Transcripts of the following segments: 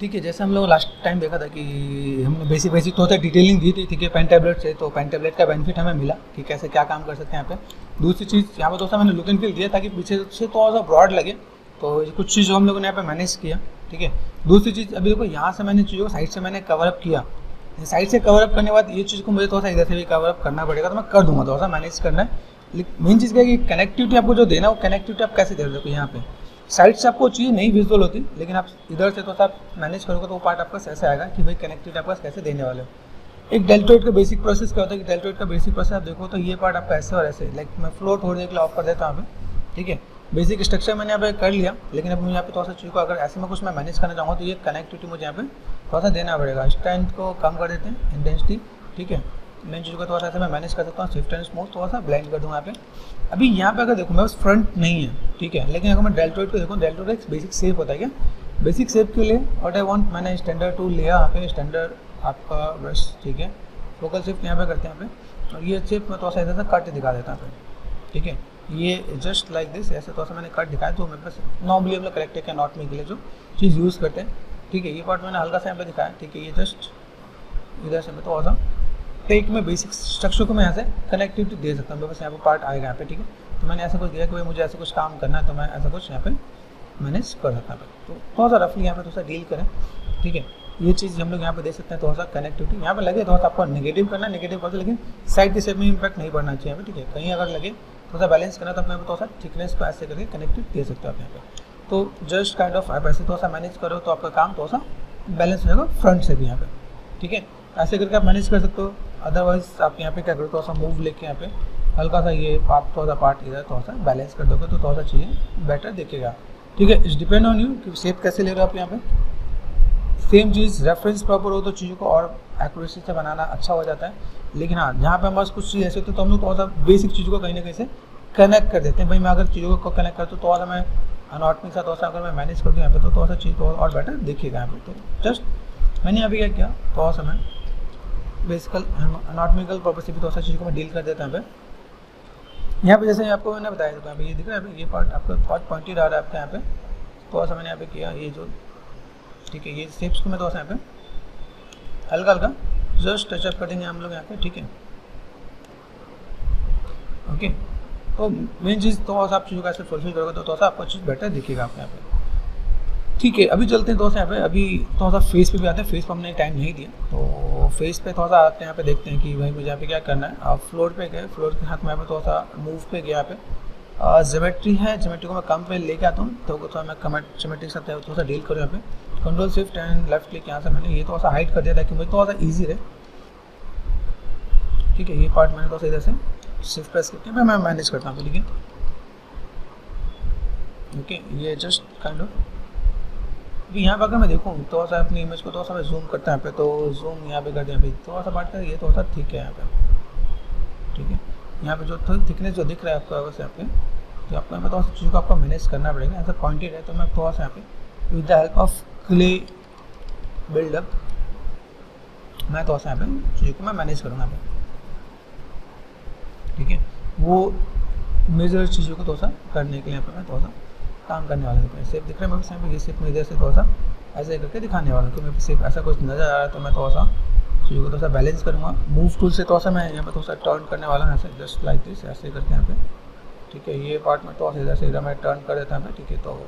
ठीक है, जैसे हम लोग लास्ट टाइम देखा था कि हमने बेसिक बेसिक तो डिटेलिंग दी थी, ठीक है, पेन टैबलेट से। तो पेन टैबलेट का बेनिफिट हमें मिला कि कैसे क्या काम कर सकते हैं यहाँ पे। दूसरी चीज़ यहाँ पे दोस्तों मैंने लुक एंड फील दिया ताकि पीछे से थोड़ा सा ब्रॉड लगे, तो कुछ चीज़ हम लोगों ने यहाँ पे मैनेज किया, ठीक है। दूसरी चीज़ अभी देखो, यहाँ से मैंने चीज़ों को साइड से मैंने कवर अप किया। साइड से कवर अप करने के बाद ये चीज़ को मुझे थोड़ा सा इधर से भी कवर अप करना पड़ेगा, तो मैं कर दूंगा, थोड़ा सा मैनेज करना है। लेकिन मेन चीज़ क्या है कि कनेक्टिविटी आपको जो देना है वो कनेक्टिविटी आप कैसे दे रहे हो। यहाँ पे साइड से आपको चीज़ नहीं विजुअल होती, लेकिन आप इधर से तो आप मैनेज करोगे तो वो पार्ट आपका ऐसे आएगा कि भाई कनेक्टिविटी आपका कैसे देने वाले हो। एक डेल्टोइड का बेसिक प्रोसेस क्या होता है कि डेल्टोइड का बेसिक प्रोसेस आप देखो तो ये पार्ट आपका ऐसे और ऐसे, लाइक मैं फ्लो थोड़ी देर ऑफ कर देता हूँ यहाँ पे, ठीक है। बेसिक स्ट्रक्चर मैंने यहाँ पे कर लिया, लेकिन अब मुझे यहाँ पे थोड़ा सा चीज़ को अगर ऐसे में कुछ मैं मैनेज करना चाहूँगा तो ये कनेक्टिविटी मुझे यहाँ पे थोड़ा सा देना पड़ेगा। स्ट्रेंथ को कम कर देते हैं, इंटेंसिटी, ठीक है। मेन चीज़ को थोड़ा सा ऐसे मैं मैनेज कर सकता हूँ, स्विफ्ट एंड स्मूथ थोड़ा सा ब्लेंड कर दूँगा यहाँ पे। अभी यहाँ पे अगर देखो मैं बस फ्रंट नहीं है, ठीक है, लेकिन अगर मैं डेल्टोइड को देखूँ, डेल्टोइड एक बेसिक शेप होता है क्या, बेसिक शेप के लिए व्हाट आई वांट, मैंने स्टैंडर्ड टूल लिया यहाँ पे, स्टैंडर्ड आपका ब्रश, ठीक है, फोकल शिफ्ट यहाँ पे करते हैं यहाँ पे, और ये शेप में थोड़ा सा ऐसा कट दिखा देता हूँ, ठीक है। ये जस्ट लाइक दिस, ऐसे थोड़ा सा मैंने कट दिखाया, तो मेरे पास नॉर्मली हम लोग करेक्टर या नॉट में के लिए जो चीज़ यूज़ करते हैं, ठीक है। ये पार्ट मैंने हल्का सा यहाँ पे दिखाया, ठीक है। ये जस्ट इधर से मैं थोड़ा सा टेक में बेसिक स्ट्रक्चर को मैं यहाँ से कनेक्टिविटी दे सकता हूँ, मेरे पास यहाँ पे पार्ट आएगा यहाँ पे, ठीक है। तो मैंने ऐसा कुछ दिया कि भाई मुझे ऐसा कुछ काम करना है, तो मैं ऐसा कुछ यहाँ पे मैनेज कर सकता हूँ। तो थोड़ा सा रफली यहाँ पे थोड़ा सा डील करें, ठीक है। ये चीज़ हम लोग यहाँ पे दे सकते हैं, थोड़ा सा कनेक्टिविटी यहाँ पे लगे, थोड़ा सा आपको नेगेटिव करना है, नेगेटिव करते, लेकिन साइड के शेप में इम्पैक्ट नहीं पड़ना चाहिए यहाँ पे, ठीक है। कहीं अगर लगे थोड़ा सा बैलेंस करना, तो आप यहाँ पे थोड़ा सा थिकनेस को ऐसे करके कनेक्टिव दे सकते हो आप यहाँ पे। तो जस्ट काइंड ऑफ आप ऐसे थोड़ा सा मैनेज करो तो आपका काम थोड़ा सा बैलेंस हो जाएगा फ्रंट से भी यहाँ पे, ठीक है। ऐसे करके आप मैनेज कर सकते हो। अदरवाइज आप यहाँ पे क्या करो, थोड़ा सा मूव लेके यहाँ पे हल्का सा ये पार्ट, थोड़ा सा पार्ट इधर थोड़ा सा बैलेंस कर दोगे तो थोड़ा सा चीज़ें बेटर दिखेगा, ठीक है। इट्स डिपेंड ऑन यू कि शेप कैसे ले रहे हो आप यहाँ पे। सेम चीज़ रेफरेंस प्रॉपर हो तो चीज़ों को और एक्यूरेसी से बनाना अच्छा हो जाता है। लेकिन हाँ, जहाँ पे हमारे पास कुछ चीज़ ऐसे होती है तो हम लोग थोड़ा सा बेसिक चीज़ों को कहीं ना कहीं से कनेक्ट कर देते हैं। भाई मैं अगर चीज़ों को कनेक्ट करता हूँ तो थोड़ा सा मैं अनॉटमी के साथ थोड़ा सा अगर मैं मैनेज कर दूँ यहाँ पे तो थोड़ा सा चीज़ और बेटर दिखेगा यहाँ पे। तो जस्ट मैंने यहाँ पे क्या किया, थोड़ा सा मैं बेसिकल अनाटॉमिकल पर्पस से भी थोड़ा सा चीज़ को मैं डील कर देता हूँ यहाँ पे। जैसे आपको मैंने बताया था, यहाँ पे ये दिख रहा है, ये पार्ट आपका पार्ट पॉइंटेड आ रहा है आपका यहाँ पे, थोड़ा सा मैंने यहाँ पे किया ये जो, ठीक है। ये शेप्स को मैं थोड़ा सा यहाँ पे हल्का हल्का जस्ट टचअप कर देंगे हम लोग यहाँ पे, ठीक है, ओके। तो मेन चीज़ थोड़ा सा आप चीज़ों का ऐसे फुलफिल करोगे तो थोड़ा सा आपको चीज़ बेटर दिखेगा आपको यहाँ पे, ठीक है। अभी चलते हैं थोड़ा सा यहाँ पे, अभी थोड़ा सा फेस पे भी आते हैं। फेस पे हमने टाइम नहीं दिया, तो फेस पे थोड़ा सा आते हैं यहाँ पे, देखते हैं कि भाई मुझे यहाँ पे क्या करना है। आप फ्लोर पे गए, फ्लोर के साथ में यहाँ पे थोड़ा सा मूव पे गया, यहाँ पे ज्योमेट्री है, ज्योमेट्री को मैं कम पे लेके आता हूँ, तो थोड़ा मैं ज्योमेट्री के साथ थोड़ा सा डील करूँ यहाँ पे। Control shift and left click यहाँ से मैंने ये थोड़ा सा हाइड कर दिया ताकि मुझे थोड़ा सा ईजी रहे, ठीक है। ये पार्ट मैंने थोड़ा सा इधर से शिफ्ट प्रेस करके मैं मैनेज करता हूँ, ठीक है, ओके। ये जस्ट काइंड ऑफ अभी यहाँ पर अगर मैं देखूँ थोड़ा सा अपनी इमेज को थोड़ा सा मैं जूम करता है यहाँ पे, तो जूम यहाँ पे कर दिया, थोड़ा सा बात करें, ये थोड़ा सा थिक है यहाँ पे, ठीक है। यहाँ पे जो थिकनेस जो दिख रहा है आपको वैसे यहाँ पे, तो आपको यहाँ पे थोड़ा सा चीज़ को आपको मैनेज करना पड़ेगा। ऐसा पॉइंटेड है तो मैं थोड़ा सा यहाँ पे with the help of clay buildup मैं थोड़ा सा यहाँ पे चीज़ों को मैं मैनेज करूँगा यहाँ पे, ठीक है। वो मेजर चीज़ों को थोड़ा सा करने के लिए यहाँ पे मैं थोड़ा सा काम करने वाला हूँ। सेप दिख रहा है मेरे यहाँ पे, ये सेप में इधर से थोड़ा सा ऐसे करके दिखाने वाला हूँ। तो मेरे सेप ऐसा कुछ नज़र आ रहा है तो मैं थोड़ा सा चीज़ों को थोड़ा सा बैलेंस करूँगा। मूव टूल से थोड़ा सा मैं यहाँ पे थोड़ा सा टर्न करने वाला हूँ, ऐसे जस्ट लाइक दिस, ऐसे करके यहाँ पे, ठीक है। ये पार्ट में थोड़ा सा इधर से इधर मैं टर्न कर देता हूँ, ठीक है, तो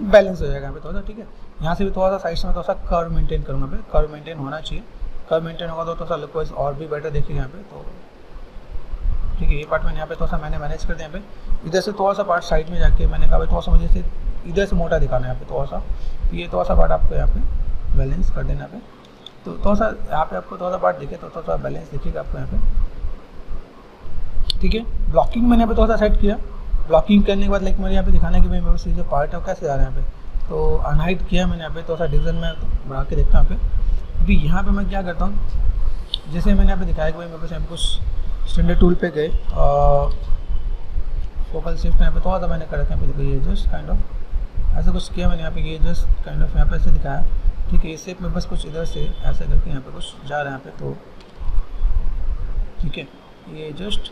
बैलेंस हो जाएगा यहाँ पे थोड़ा सा, ठीक है। यहाँ से भी थोड़ा सा साइड से मैं थोड़ा सा कर्व मेंटेन करूँगा, पे कर्व मेंटेन होना चाहिए। कर्व मेंटेन होगा तो थोड़ा सा लुक वाइज और भी बेटर दिखेगा यहाँ पे, तो ठीक है। ये पार्ट मैंने यहाँ पे थोड़ा सा मैंने मैनेज कर दिया यहाँ पे। इधर से थोड़ा सा पार्ट साइड में जाके मैंने कहा भाई थोड़ा सा मुझे से इधर से मोटा दिखाना है यहाँ पे थोड़ा सा, ये थोड़ा सा पार्ट आपको यहाँ पे बैलेंस कर देना यहाँ पे, तो थोड़ा सा यहाँ पे आपको थोड़ा सा पार्ट दिखे तो थोड़ा सा बैलेंस दिखेगा आपको यहाँ पे, ठीक है। ब्लॉकिंग मैंने यहाँ पे थोड़ा सा सेट किया। ब्लॉकिंग करने के बाद लाइक मुझे यहाँ पे दिखाना है कि भाई मेरे से जो पार्ट है वो कैसे आ रहा है यहाँ पे, तो अनहाइड किया मैंने यहाँ पे, थोड़ा सा डिवीजन में बढ़ा के देखता हूँ यहाँ पे। अभी यहाँ पे मैं क्या करता हूँ, जैसे मैंने यहाँ पे दिखाया कि भाई मेरे पास यहाँ पे कुछ स्टैंडर्ड टूल पे गए, फोकल शिफ्ट यहाँ पे थोड़ा सा मैंने कर रखा है, देखो ये जस्ट काइंड ऑफ ऐसा कुछ किया मैंने यहाँ पे, ये जस्ट काइंड ऑफ यहाँ पे ऐसे दिखाया, ठीक है। इस शेप में बस कुछ इधर से ऐसा करके यहाँ पे कुछ जा रहा है यहाँ पे, तो ठीक है। ये जस्ट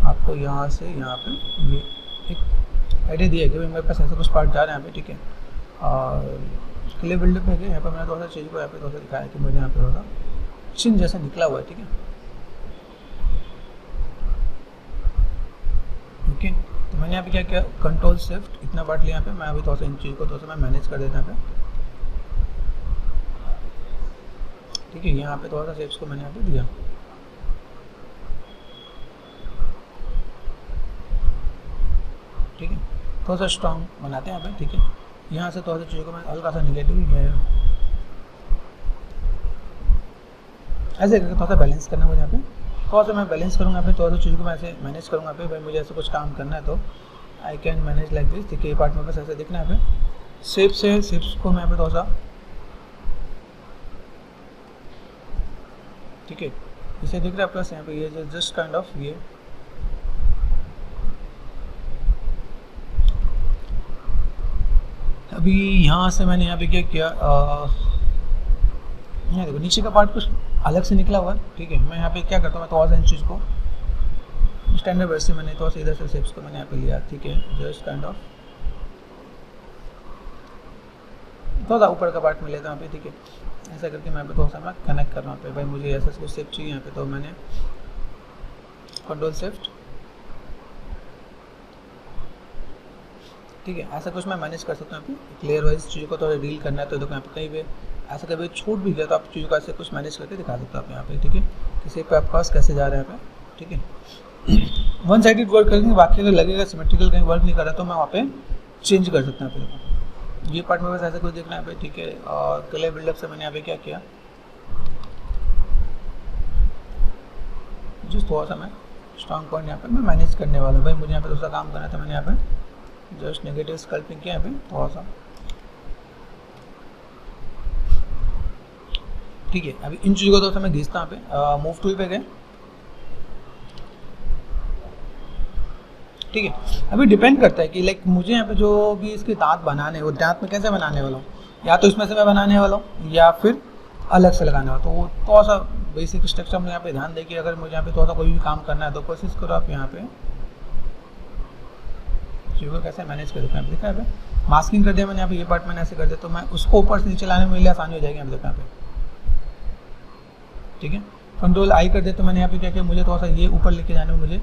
आपको यहाँ से यहाँ पे ये एक आइडिया दिया है कि भाई मेरे पास ऐसा कुछ पार्ट जा रहा है यहाँ पे, ठीक है। और क्ले बिल्डअप है, यहाँ पर मैंने थोड़ा सा चीज़ को यहाँ पे थोड़ा सा दिखाया कि मुझे यहाँ पे थोड़ा सा चिन्ह जैसा निकला हुआ है, ठीक है। ओके, तो मैंने यहाँ पे क्या किया, कंट्रोल शिफ्ट इतना पार्ट लिया यहाँ पे, मैं अभी थोड़ा सा इन चीज़ को थोड़ा सा मैं मैनेज कर देता यहाँ पे, ठीक है। यहाँ पे थोड़ा सा शेप्स को मैंने यहाँ पे दिया, ठीक है। थोड़ा सा स्ट्रॉन्ग बनाते हैं यहाँ पे, ठीक है। यहाँ से थोड़ा सा चीज़ों को मैं हल्का सा निगेटिव है ऐसे करके थोड़ा सा बैलेंस करना मुझे यहाँ पे, थोड़ा सा मैं बैलेंस करूँगा यहाँ पे, थोड़ा सा चीज़ों को मैं ऐसे मैनेज करूँगा यहाँ पे। भाई मुझे ऐसे कुछ काम करना है तो I can manage like this, ठीक है। ये पार्ट में बस ऐसे दिखना है यहाँ पे, शेप्स को मैं यहाँ पे थोड़ा सा, ठीक है, इसे दिख रहा है प्लस यहाँ पे ये जस्ट काइंड ऑफ ये अभी यहाँ से मैंने यहाँ पे क्या किया, यहाँ देखो नीचे का पार्ट कुछ अलग से निकला हुआ है, ठीक है। मैं यहाँ पे क्या करता हूँ, मैं थोड़ा सा इन चीज़ को स्टैंडर्ड वर्ड से मैंने थोड़ा सा इधर से शेप्स को मैंने यहाँ पे लिया, ठीक है। जस्ट काइंड ऑफ थोड़ा सा ऊपर का पार्ट में लेता हूँ यहाँ पे, ठीक है। ऐसा करके मैं यहाँ पे थोड़ा सा मैं कनेक्ट कर रहा हूँ पे, भाई मुझे ऐसा कुछ शेप चाहिए यहाँ पे, तो मैंने कंट्रोल शिफ्ट, ठीक है। ऐसा कुछ मैं मैनेज कर सकता हूँ यहाँ पे, क्लियर वाइज चीज़ों को थोड़ा डील करना है तो देखो यहाँ पे कहीं पे ऐसा कभी छूट भी गया तो आप चीज़ों को ऐसे कुछ मैनेज करके दिखा सकते हो आप यहाँ पे, ठीक है। किसी पे आपके पास कैसे जा रहे हैं यहाँ पे, ठीक है। वन साइडेड वर्क करेंगे, बाकी अगर लगेगा सिमेट्रिकल कहीं वर्क नहीं कर रहा तो मैं वहाँ पे चेंज कर सकता हूँ। देखो ये पार्ट में बस ऐसा कुछ देखना है यहाँ पे, ठीक है। और क्ले बिल्डअप से मैंने यहाँ पे क्या किया, जिस थोड़ा सा मैं स्ट्रॉन्ग पॉइंट यहाँ पे मैं मैनेज करने वाला हूँ। भाई मुझे यहाँ पे दूसरा काम करना था, मैंने यहाँ पे जस्ट नेगेटिव स्कल्पिंग किया यहाँ पे थोड़ा सा, ठीक है। अभी इन चीज़ों को थोड़ा सा मैं घिसता यहाँ पे, मूव टूल पे गए, ठीक है। अभी डिपेंड करता है कि लाइक मुझे यहाँ पे जो भी इसके दांत बनाने हैं वो दांत में कैसे बनाने वाला हूँ, या तो इसमें से मैं बनाने वाला हूँ या फिर अलग से लगाने वाला, तो वो थोड़ा सा बेसिक स्ट्रक्चर में यहाँ पे ध्यान देखिए। अगर मुझे यहाँ पे थोड़ा सा कोई भी काम करना है तो कोशिश करो आप यहाँ पे चीज़ों को कैसे मैनेज कर, यहाँ पे देखा है मास्किंग कर दिया मैंने यहाँ पे, ये पार्ट मैंने ऐसे कर दिया तो मैं उसको ऊपर से नीचे लाने में मेरे लिए आसानी हो जाएगी यहाँ पे, देखो यहाँ पे, ठीक है। कंट्रोल आई कर दे तो मैंने यहाँ पे क्या किया, मुझे थोड़ा सा ये ऊपर लेके जाने में मुझे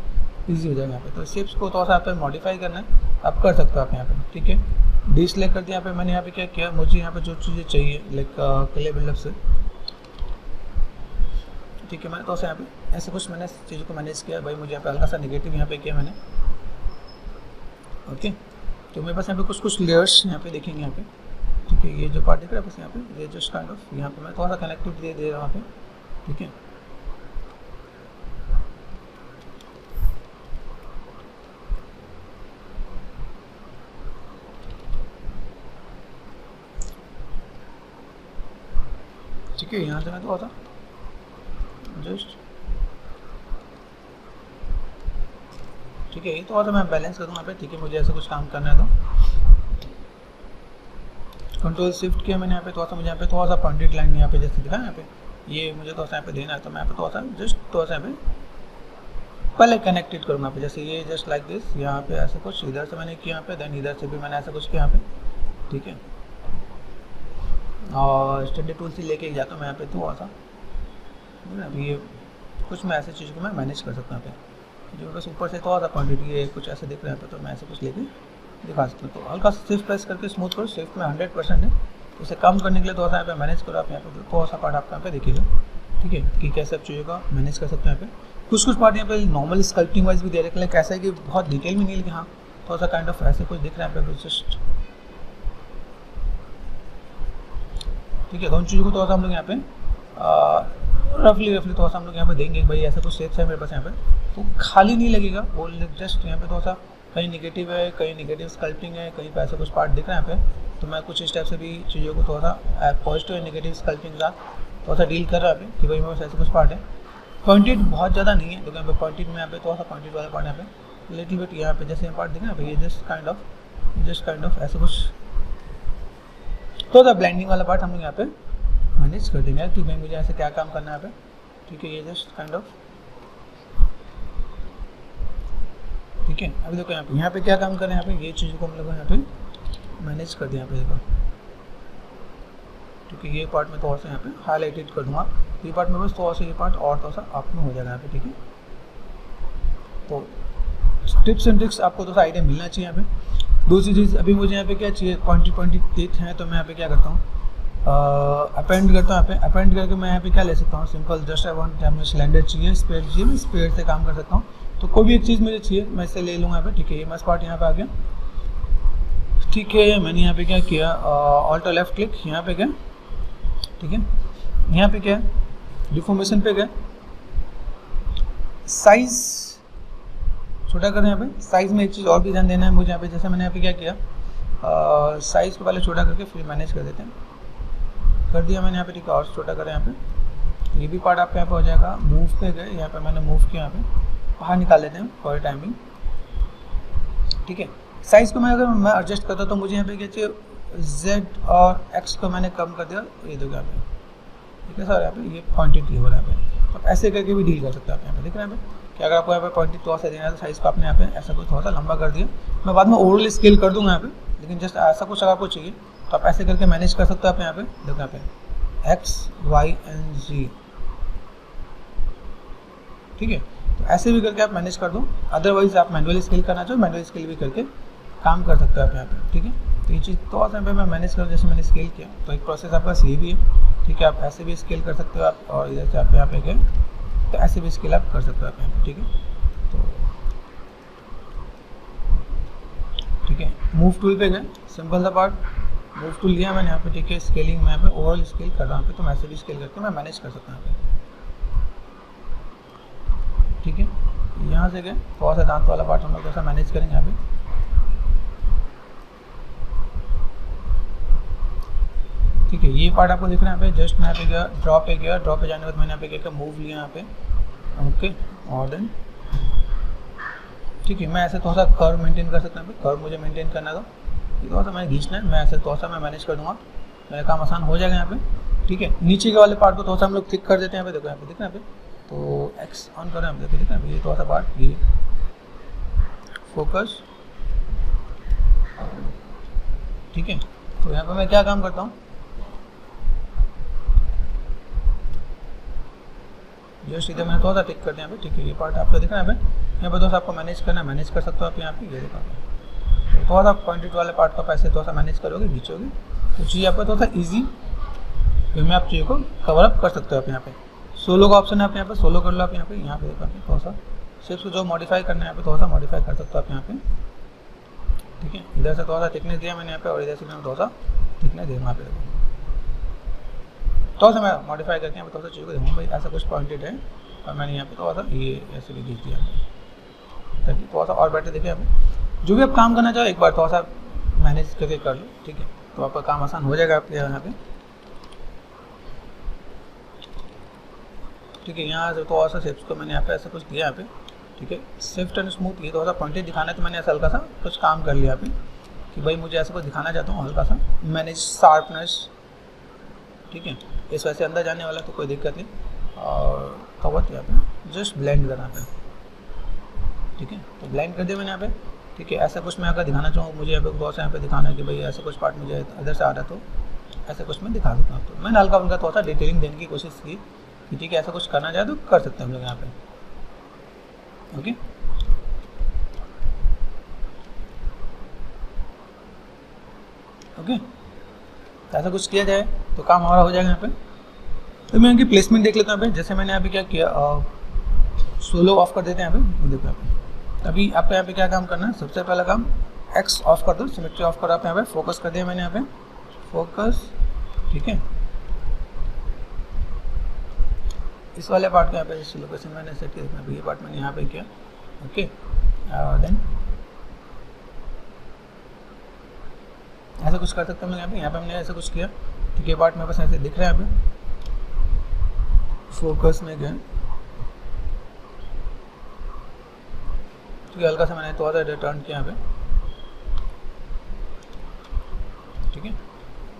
ईजी हो जाएगा यहाँ पे। तो शेप्स को थोड़ा सा आप मॉडिफाई करना है, आप कर सकते हो आप यहाँ पे, ठीक है। डिसलेक्ट कर दिया यहाँ पे मैंने, यहाँ पे क्या किया, मुझे यहाँ पे जो चीज़ें चाहिए लाइक क्ले बिल्डअप से, ठीक है। मैंने थोड़ा सा यहाँ पे ऐसे कुछ मैंने चीज़ों को मैनेज किया। भाई मुझे यहाँ पे हल्का सा नेगेटिव यहाँ पे किया मैंने, ओके। तो मेरे पास यहाँ पे कुछ लेयर्स यहाँ पे देखेंगे यहाँ पे, ठीक है। ये जो पार्ट दिख रहा है बस यहाँ पे, ये जस्ट काइंड ऑफ यहाँ पे मैं थोड़ा सा कनेक्टिविटी दे रहा हूँ यहाँ पे, ठीक है। ठीक है, यहाँ से मैं थोड़ा सा जस्ट, ठीक है, ये थोड़ा सा मैं बैलेंस करूँगा यहाँ पे, ठीक है। मुझे ऐसा कुछ काम करना है तो कंट्रोल शिफ्ट किया मैंने यहाँ पे, थोड़ा सा मुझे यहाँ पे थोड़ा सा पॉइंटेड लाइन यहाँ पे जैसे दिखा यहाँ पे, ये मुझे थोड़ा सा यहाँ पे देना है तो मैं यहाँ पे थोड़ा सा जस्ट थोड़ा सा यहाँ पे पहले कनेक्टेड करूँगा यहाँ पे, जैसे ये जस्ट लाइक दिस, यहाँ पे ऐसा कुछ इधर से मैंने किया यहाँ पे, देन इधर से भी मैंने ऐसा कुछ किया यहाँ पे, ठीक है। और स्टडी टूल से लेके जाता हूँ मैं यहाँ पे थोड़ा सा, अभी ये कुछ मैं ऐसे चीज़ को मैं मैनेज कर सकता हूँ यहाँ पे, जो बस ऊपर से थोड़ा सा क्वान्टिटी है कुछ ऐसे दिख रहा है तो मैं ऐसे कुछ लेके दिखा सकता हूँ। तो हल्का शिफ्ट प्रेस करके स्मूथ करो, शिफ्ट में 100% है, उसे कम करने के लिए थोड़ा सा यहाँ पे मैनेज करो आप यहाँ पे, थोड़ा सा पार्ट आपको यहाँ पे देखिएगा, ठीक है, कि कैसे आप चीज़ों का मैनेज कर सकते हैं यहाँ पे। कुछ पार्ट यहाँ पे नॉर्मल स्कल्पटिंग वाइज भी दे रखे, लाइक ऐसा है कि बहुत डिटेल में नहीं, लेकिन हाँ थोड़ा सा काइंड ऑफ ऐसे कुछ दिख रहा है यहाँ पे जस्ट, ठीक है। तो उन चीज़ों को थोड़ा सा हम लोग यहाँ पे रफली थोड़ा सा हम लोग यहाँ पे देंगे, भाई ऐसा कुछ शेप्स है मेरे पास यहाँ पे, तो खाली नहीं लगेगा वो, जस्ट यहाँ पे थोड़ा सा कहीं नेगेटिव है, कहीं नेगेटिव स्कल्पटिंग है, कहीं पे ऐसा कुछ पार्ट दिख रहा है यहाँ पे, तो मैं कुछ इस टाइप से भी चीज़ों को थोड़ा सा पॉजिटिव या नेगेटिव स्कल्पटिंग का थोड़ा सा डील कर रहा है कि भाई मेरे पास ऐसा कुछ पार्ट है। पॉइंटेड बहुत ज़्यादा नहीं है, क्योंकि यहाँ पे पॉइंटेड में यहाँ पे थोड़ा सा पॉइंटेड वाला पार्ट यहाँ पे लिटिल बिट यहाँ पे जैसे यहाँ पार्ट दिख रहा है भाई, ये जस्ट काइंड ऑफ ऐसा कुछ थोड़ा सा ब्लेंडिंग वाला पार्ट हम लोग यहाँ पे मैनेज कर देंगे कि भाई मुझे ऐसे क्या काम करना है यहाँ पे, ठीक है। ये जस्ट काइंड ऑफ, ठीक है। अभी देखो यहाँ पे क्या काम कर रहे हैं यहाँ पे, ये चीज़ को हम लोग यहाँ पे मैनेज कर दिया यहाँ पे, देखो ठीक है। ये पार्ट में थोड़ा सा यहाँ पे हाईलाइटेड कर दूँगा, ये पार्ट में बस थोड़ा सा, ये पार्ट और थोड़ा सा अप में हो जाएगा यहाँ पे, ठीक है। तो टिप्स एंड ट्रिक्स आपको थोड़ा सा आइडिया मिलना चाहिए यहाँ पे। दूसरी चीज़, अभी मुझे यहाँ पे क्या चाहिए, पॉइंटी टिप है, तो मैं यहाँ पे क्या करता हूँ, अपेंड करता हूँ। यहाँ पे अपेंड करके मैं यहाँ पे क्या ले सकता हूँ, सिंपल जस्ट आई वांट, मुझे सिलेंडर चाहिए, स्पेयर चाहिए, मैं स्पेयर से काम कर सकता हूँ। तो कोई भी एक चीज़ मुझे चाहिए, मैं इसे ले लूँगा यहाँ पे, ठीक है। ये मस्ट पार्ट यहाँ पे आ गया, ठीक है। मैंने यहाँ पे क्या किया, ऑल्टर लेफ्ट क्लिक, यहाँ पे गया, ठीक है। यहाँ पे क्या है, डिफॉर्मेशन पे गया, साइज छोटा करें। यहाँ पे साइज़ में एक चीज़ और भी ध्यान देना है मुझे यहाँ पे, जैसे मैंने यहाँ पे क्या किया, साइज़ को पहले छोटा करके फिर मैनेज कर देते हैं, कर दिया मैंने यहाँ पे, ठीक है। और छोटा करें यहाँ पे, ये भी पार्ट आपके यहाँ पे हो जाएगा। मूव पे गए, यहाँ पे मैंने मूव किया, यहाँ पे बाहर निकाल लेते हैं फॉर टाइमिंग, ठीक है। साइज़ को मैं अगर मैं एडजस्ट करता तो मुझे यहाँ पे क्या चाहिए, Z और X को मैंने कम कर दिया, ये देखो यहाँ पे, ठीक है सर। यहाँ पे ये पॉइंटेड हो रहा है यहाँ पे, तो ऐसे करके भी डील कर सकते हैं आप यहाँ पे, देख रहे हैं यहाँ पे कि अगर आपको यहाँ पे पॉइंटेड थोड़ा सा देना है तो साइज़ को आपने यहाँ पे ऐसा कुछ थोड़ा सा लंबा कर दिया। मैं बाद में ओवरऑल स्केल कर दूँगा यहाँ पे, लेकिन जस्ट ऐसा कुछ अगर आपको चाहिए तो आप ऐसे करके मैनेज कर सकते हो आप यहाँ पे, देखो यहाँ पे X, Y and Z, ठीक है। तो ऐसे भी करके आप मैनेज कर दो। अदरवाइज आप मैनुअली स्केल करना चाहो, मैनुअली स्केल भी करके काम कर सकते हो आप यहाँ पे, ठीक है। तो ये चीज़ थोड़ा सा मैं मैनेज कर, जैसे मैंने स्केल किया, तो एक प्रोसेस आपका सही भी है, ठीक है। आप ऐसे भी स्केल कर सकते हो आप, और इधर से आप यहाँ पे गए तो ऐसे भी स्केल आप कर सकते हो आप यहाँ पे, ठीक है। तो ठीक है, मूव टूल पे गए, सिंपल सा पार्ट, मूव टूल लिया मैंने यहाँ पे, ठीक है। स्केलिंग में यहाँ पे ओवरऑल स्केल कर रहा हूँ, तो मैं ऐसे भी स्केल करके मैं मैनेज कर सकता हूँ यहाँ पे, ठीक है। यहाँ से गए, थोड़ा सा दांत वाला पार्ट हम लोग कैसा मैनेज करेंगे यहाँ पे, ठीक है। ये पार्ट आपको दिख रहा है यहाँ पे, जस्ट मैं यहाँ पे गया, ड्रॉप पे गया, ड्रॉप पे जाने के बाद मैंने यहाँ पे क्या मूव लिया यहाँ पे, ओके। और देन ठीक है, मैं ऐसे थोड़ा सा कर्व मेंटेन कर सकता हूँ, कर्व मुझे मेंटेन करना है तो थोड़ा सा मैंने खींचना है, मैं ऐसे थोड़ा सा मैं मैनेज कर दूँगा, मेरा काम आसान हो जाएगा यहाँ पे, ठीक है। नीचे के वाले पार्ट को थोड़ा सा हम लोग थिक कर देते हैं यहाँ पे, देखो यहाँ पे दिख रहा है यहाँ पे, तो एक्स ऑन कर रहे हैं हम, देखो दिख रहा है ये थोड़ा सा पार्ट, ये फोकस, ठीक है। तो यहाँ पे मैं क्या काम करता हूँ, जस्ट इधर मैंने थोड़ा सा टिक करते हैं यहाँ पे, ठीक है। ये पार्ट आपको दिख रहा है यहाँ पे थोड़ा सा आपको मैनेज करना है, मैनेज कर सकते हो आप यहाँ पे, ये देखा तो थोड़ा सा पॉइंटेड वाले पार्ट का पैसे थोड़ा सा मैनेज करोगे, खींचोगे तो चीज़ आपको थोड़ा सा ईजी वे में आप चीज़ों को कवर अप कर सकते हो आप यहाँ पे। सोलो का ऑप्शन है आप यहाँ पे, सोलो कर लो आप यहाँ पे देखो आप थोड़ा सा सिर्फ जो मॉडिफाई करना है यहाँ पे थोड़ा सा मॉडिफाई कर सकते हो आप यहाँ पे, ठीक है। इधर से थोड़ा सा थिकनेस दिया मैंने यहाँ पे, और इधर से मैंने थोड़ा सा थिकनेस दिया यहाँ पे, थोड़ा सा मैं मॉडिफाई करके यहाँ पे थोड़ा सा चीज़ों को देखूँगा भाई ऐसा कुछ पॉइंटेड है, और मैंने यहाँ पे थोड़ा सा ये ऐसे भी खींच दिया ताकि थोड़ा सा और बेटर दिखे। यहाँ पे जो भी आप काम करना चाहो एक बार थोड़ा सा मैनेज करके कर लो, ठीक है। तो आपका काम आसान हो जाएगा आपके यहाँ पे, ठीक है। यहाँ से थोड़ा सा शेप्स को मैंने यहाँ पे ऐसा कुछ दिया यहाँ पे, ठीक है। स्विफ्ट एंड स्मूथ, ये थोड़ा सा पॉइंटेड दिखाना है तो मैंने ऐसा हल्का सा कुछ काम कर लिया यहाँ पे कि भाई मुझे ऐसा कुछ दिखाना चाहता हूँ हल्का सा, मैनेज शार्पनेस, ठीक है। इस वजह से अंदर जाने वाला तो कोई दिक्कत नहीं, और थोड़ा यहाँ पे जस्ट ब्लेंड करना है, ठीक है। तो ब्लेंड कर दिया मैंने यहाँ पे, ठीक है। ऐसा कुछ मैं अगर दिखाना चाहूँ, मुझे यहाँ पे बहुत से यहाँ पे दिखाना है कि भाई ऐसा कुछ पार्ट मुझे इधर से आ रहा है तो ऐसा कुछ मैं दिखा सकता हूँ। तो मैंने हल्का फुल्का थोड़ा सा डिटेलिंग देने की कोशिश की कि ठीक है ऐसा कुछ करना चाहे तो कर सकते हैं हम लोग यहाँ पे, ओके। ओके, ऐसा कुछ किया जाए तो काम हमारा हो जाएगा यहाँ पे। तो मैं इनकी प्लेसमेंट देख लेता हूँ यहाँ पे, जैसे मैंने यहाँ पे क्या किया, सोलो ऑफ कर देते हैं यहाँ पे, देखो यहाँ पे। अभी आपको यहाँ पे क्या काम करना है, सबसे पहला काम एक्स ऑफ कर दो, सिमेट्री ऑफ करो आप यहाँ पे, फोकस कर दिया मैंने यहाँ पे, फोकस, ठीक है। इस वाले पार्ट को यहाँ पे लोकेशन मैंने सेट किया, ये पार्ट मैंने यहाँ पे किया, ओके। देन ऐसा कुछ कर सकते हैं यहाँ पे हमने ऐसा कुछ किया, ठीक है। पार्ट मेरे पास ऐसे दिख रहा है यहाँ पे, फोकस में गए, ठीक है। हल्का सा मैंने थोड़ा सा टर्न किया यहाँ पे, ठीक है।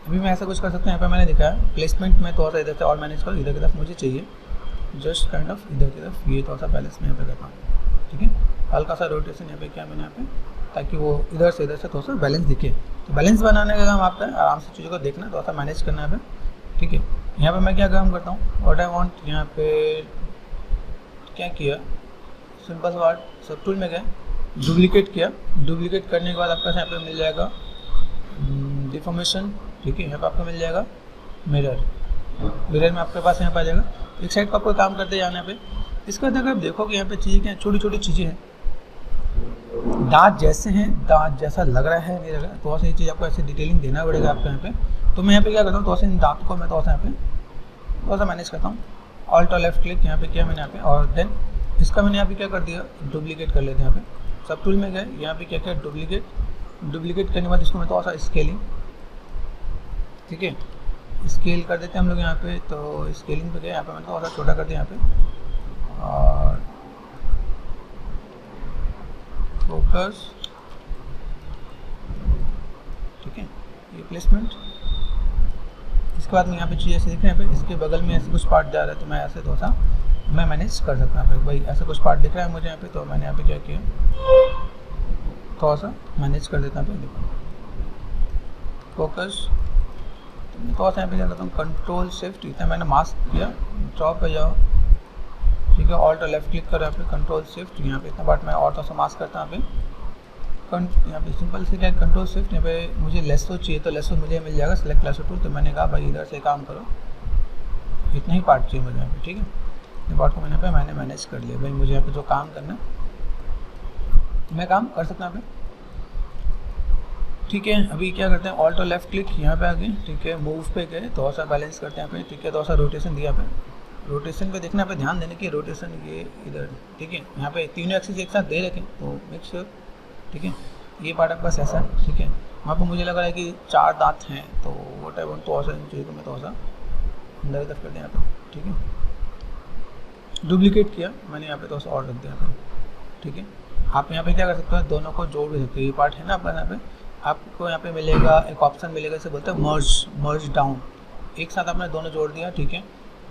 अभी मैं ऐसा कुछ कर सकता हूँ, यहाँ पे मैंने दिखाया प्लेसमेंट में थोड़ा सा इधर से और मैनेज करो, इधर की तरफ मुझे चाहिए जस्ट काइंड ऑफ इधर की तरफ, ये थोड़ा सा बैलेंस में यहाँ पे करता हूँ, ठीक है। हल्का सा रोटेशन यहाँ पे किया मैंने यहाँ पे, ताकि वो इधर से थोड़ा सा बैलेंस दिखे। तो बैलेंस बनाने का काम आपका है, आराम से चीज़ों को देखना, थोड़ा सा मैनेज करना है यहाँ पे, ठीक है। यहाँ पे मैं क्या काम करता हूँ, व्हाट आई वांट, यहाँ पे क्या किया, सिंपल सा वर्ड, सब टूल में गए, डुप्लीकेट किया। डुप्लीकेट करने के बाद आपका यहाँ पे मिल जाएगा डिफॉर्मेशन, ठीक है। यहाँ पे आपको मिल जाएगा मिरर, मिरर में आपके पास यहाँ पे आ जाएगा। एक साइड पर आपको काम करते जाना पे। इसके बाद अगर आप देखोगे यहाँ पे चीज़ें क्या, छोटी छोटी चीज़ें हैं, दांत जैसे हैं, दांत जैसा लग रहा है नहीं लग रहा है, थोड़ा सा ये चीज़ आपको ऐसे डिटेलिंग देना पड़ेगा आपको यहाँ पे। तो मैं यहाँ पे क्या करता हूँ, थोड़ा सा इन दांत को मैं थोड़ा सा यहाँ पे थोड़ा सा मैनेज करता हूँ। ऑल्ट और लेफ्ट क्लिक यहाँ पे किया मैंने यहाँ पे, और देन इसका मैंने यहाँ पे क्या कर दिया, डुप्लीकेट कर लेते हैं। यहाँ पे सब टूल में गए, यहाँ पे क्या किया, डुप्लीकेट। डुप्लीकेट करने के बाद इसको मैं थोड़ा सा स्केलिंग, ठीक है, स्केल कर देते हैं हम लोग यहाँ पे। तो स्केलिंग पे गए, यहाँ पे मैंने थोड़ा सा छोटा कर दिया यहाँ पे, और फोकस, ठीक है, ये प्लेसमेंट। इसके बाद में यहाँ पे चीज़ ऐसे दिख रहे हैं, इसके बगल में ऐसे कुछ पार्ट जा रहा है, तो मैं ऐसे थोड़ा सा मैं मैनेज कर सकता हूँ भाई। ऐसा कुछ पार्ट दिख रहा है मुझे यहाँ पे, तो मैंने यहाँ पे क्या किया, थोड़ा सा मैनेज कर देता हूँ। देखो फोकस, थोड़ा सा यहाँ पे क्या करता हूँ, कंट्रोल शिफ्ट, इतना मैंने मास्क किया, ड्रॉप पे जाओ, ठीक है, ऑल्ट और लेफ्ट क्लिक करो, यहाँ पे कंट्रोल शिफ्ट, यहाँ पे इतना पार्ट मैं और थोड़ा सा मास्क करता हूँ। यहाँ पे सिंपल से क्या, कंट्रोल शिफ्ट, यहाँ पे मुझे लेसो चाहिए तो लेसो मुझे मिल जाएगा, सेलेक्ट लेसो टूल। तो मैंने कहा भाई इधर से काम करो, इतना ही पार्ट चाहिए मुझे यहाँ पे, ठीक है। इतने पार्ट को मैंने मैनेज कर लिया भाई। मुझे यहाँ पे जो काम करना है मैं काम कर सकता हूँ यहाँ पे, ठीक है। अभी क्या करते हैं, ऑल्ट और लेफ्ट क्लिक यहाँ पे आ गए, ठीक है, मूव पे गए, थोड़ा सा बैलेंस करते हैं यहाँ पे, ठीक है, थोड़ा सा रोटेशन दिया पे। रोटेशन पे देखना, पे ध्यान देने की, रोटेशन ये इधर, ठीक है, यहाँ पे तीनों एक्सिस एक साथ दे रखे, तो मेक श्योर, ठीक है। ये पार्ट आपका ऐसा है, ठीक है। वहाँ पर मुझे लग रहा है कि 4 दांत हैं, तो वो टाइप थोड़ा सा चाहिए, तो मैं थोड़ा सा अंदर की तरफ कर दिया यहाँ पे, ठीक है। डुप्लीकेट किया मैंने यहाँ पे, थोड़ा सा और रख दिया यहाँ पे, ठीक है। आप यहाँ पे क्या कर सकते हो, दोनों को जोड़ भी सकते हो। ये पार्ट है ना आपका, यहाँ पे आपको यहाँ पे मिलेगा एक ऑप्शन मिलेगा, इसे बोलते हैं मर्ज डाउन। एक साथ आपने दोनों जोड़ दिया, ठीक है।